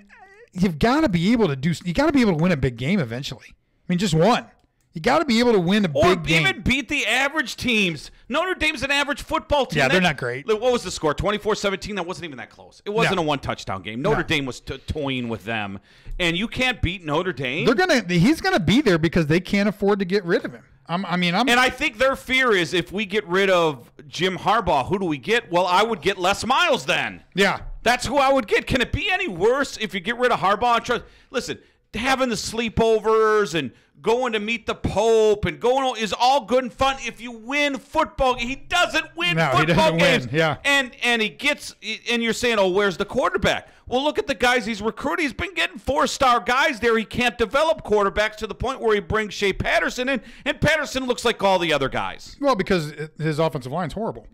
you've got to be able to win a big game eventually. I mean, just one. You got to be able to win a big game. Or even beat the average teams. Notre Dame's an average football team. Yeah, they're not great. What was the score? 24-17? That wasn't even that close. It wasn't a one-touchdown game. Notre Dame was toying with them. And you can't beat Notre Dame. He's gonna be there because they can't afford to get rid of him. And I think their fear is if we get rid of Jim Harbaugh, who do we get? Well, I would get Les Miles then. Yeah. That's who I would get. Can it be any worse if you get rid of Harbaugh? Listen, having the sleepovers and going to meet the Pope and going is all good and fun if you win football. He doesn't win football games. Yeah. And he gets, and you're saying, oh, where's the quarterback? Well, look at the guys he's recruiting. He's been getting 4-star guys there. He can't develop quarterbacks to the point where he brings Shea Patterson in, and Patterson looks like all the other guys. Well, because his offensive line's horrible.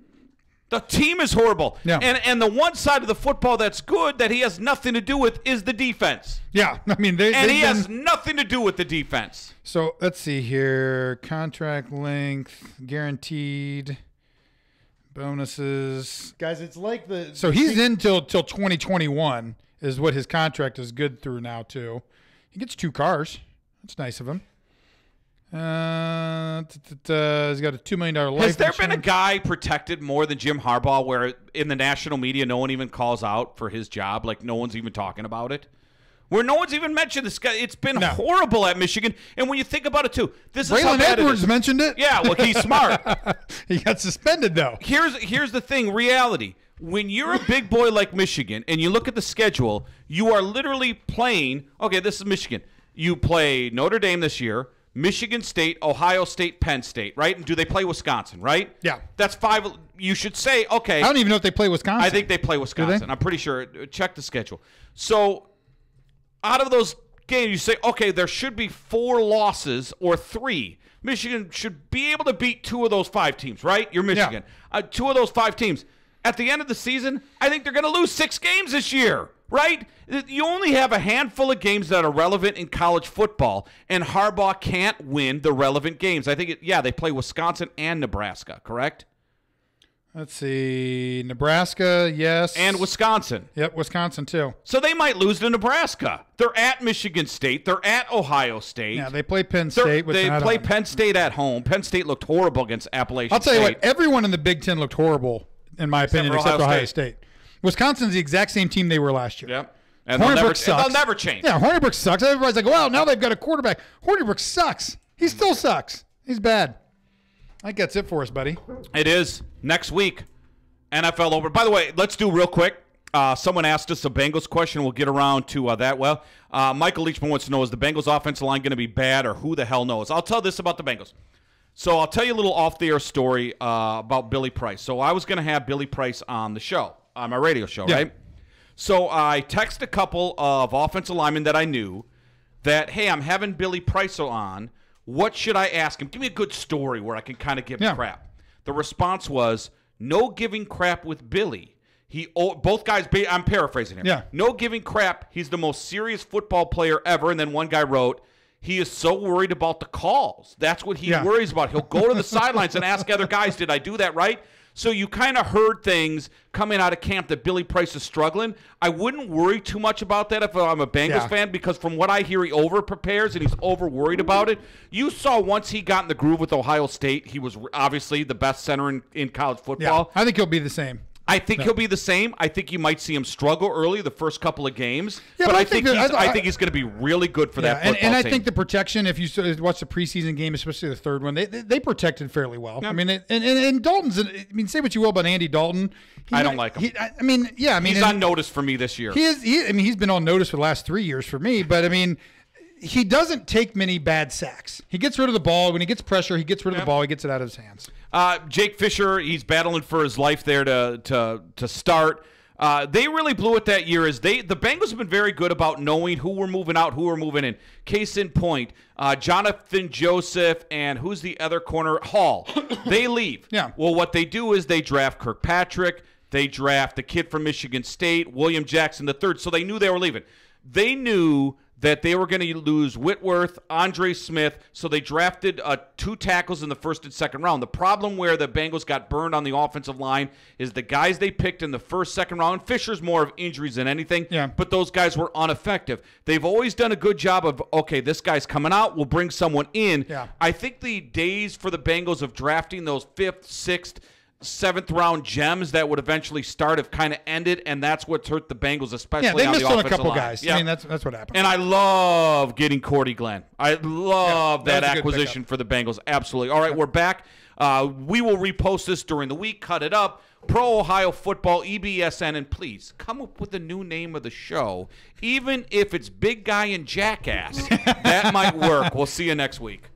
The team is horrible. Yeah. And the one side of the football that's good that he has nothing to do with is the defense. Yeah. He has nothing to do with the defense. So let's see here. Contract length, guaranteed, bonuses. Guys, it's like So he's in till 2021 is what his contract is good through now, too. He gets 2 cars. That's nice of him. He's got a $2 million life Has there insurance. been a guy protected more than Jim Harbaugh where in the national media no one even calls out for his job? Like no one's even talking about it? Where no one's even mentioned this guy. It's been horrible at Michigan. And when you think about it, too, this is how Braylon bad Edwards it is. mentioned it. Yeah, well, he's smart. He got suspended, though. Here's the thing, reality. When you're a big boy like Michigan and you look at the schedule, you are literally playing, okay, this is Michigan. You play Notre Dame this year, Michigan State, Ohio State, Penn State, right? And do they play Wisconsin, right? Yeah. That's 5. You should say, okay. I don't even know if they play Wisconsin. I think they play Wisconsin. I'm pretty sure. Check the schedule. So out of those games, you say, okay, there should be 4 losses or 3. Michigan should be able to beat 2 of those 5 teams, right? You're Michigan. Yeah. 2 of those 5 teams. At the end of the season, I think they're going to lose 6 games this year. Right? You only have a handful of games that are relevant in college football, and Harbaugh can't win the relevant games. I think, they play Wisconsin and Nebraska, correct? Let's see. Nebraska, yes. And Wisconsin. Yep, Wisconsin, too. So they might lose to Nebraska. They're at Michigan State. They're at Ohio State. Yeah, they play Penn State. They play Penn State at home. Penn State looked horrible against Appalachian State. I'll tell you what, everyone in the Big Ten looked horrible, in my opinion, except Ohio State. Wisconsin's the exact same team they were last year. Yep. And they'll never change. Yeah, Hornibrook sucks. Everybody's like, well, now they've got a quarterback. Hornibrook sucks. He still sucks. He's bad. I think that's it for us, buddy. It is. Next week, NFL over. By the way, let's do real quick. Someone asked us a Bengals question. We'll get around to that. Well, Michael Leachman wants to know, is the Bengals offensive line going to be bad, or who the hell knows? I'll tell this about the Bengals. So I'll tell you a little off-the-air story about Billy Price. So I was going to have Billy Price on the show. On my radio show, right? So I texted a couple of offensive linemen that I knew that, hey, I'm having Billy Price on. What should I ask him? Give me a good story where I can kind of give crap. The response was, no giving crap with Billy. Both guys, I'm paraphrasing him. Yeah. No giving crap. He's the most serious football player ever. And then one guy wrote, he is so worried about the calls. That's what he worries about. He'll go to the sidelines and ask other guys, did I do that right? So you kind of heard things coming out of camp that Billy Price is struggling. I wouldn't worry too much about that if I'm a Bengals fan, because from what I hear, he over-prepares and he's over-worried about it. You saw once he got in the groove with Ohio State, he was obviously the best center in college football. Yeah, I think he'll be the same. I think he'll be the same. I think you might see him struggle early the first couple of games. Yeah, but I think he's going to be really good for that football and I team. think the protection, if you watch the preseason game, especially the third one, they protected fairly well. Yeah. I mean, and Dalton's. I mean, say what you will about Andy Dalton. I don't like him. He's on notice for me this year. He's been on notice for the last 3 years for me. But I mean, he doesn't take many bad sacks. He gets rid of the ball when he gets pressure. He gets rid of the ball. He gets it out of his hands. Jake Fisher, he's battling for his life there to start. They really blew it that year. The Bengals have been very good about knowing who we're moving out, who we're moving in. Case in point, Jonathan Joseph and who's the other corner? Hall. They leave. Yeah. Well, what they do is they draft Kirkpatrick. They draft the kid from Michigan State, William Jackson III. So they knew they were leaving. They knew that they were going to lose Whitworth, Andre Smith, so they drafted 2 tackles in the first and second round. The problem where the Bengals got burned on the offensive line is the guys they picked in the first, second round. Fisher's more of injuries than anything, but those guys were ineffective. They've always done a good job of, okay, this guy's coming out, we'll bring someone in. Yeah. I think the days for the Bengals of drafting those 5th, 6th, 7th round gems that would eventually start have kind of ended, and that's what's hurt the Bengals, especially they on missed the on a offensive couple line. guys. Yeah. I mean, that's what happened. And I love getting Cordy Glenn. I love that was a good acquisition for the Bengals. Absolutely. All right, we're back. We will repost this during the week, cut it up. Pro-Ohio Football, EBSN, and please come up with a new name of the show. Even if it's Big Guy and Jackass, that might work. We'll see you next week.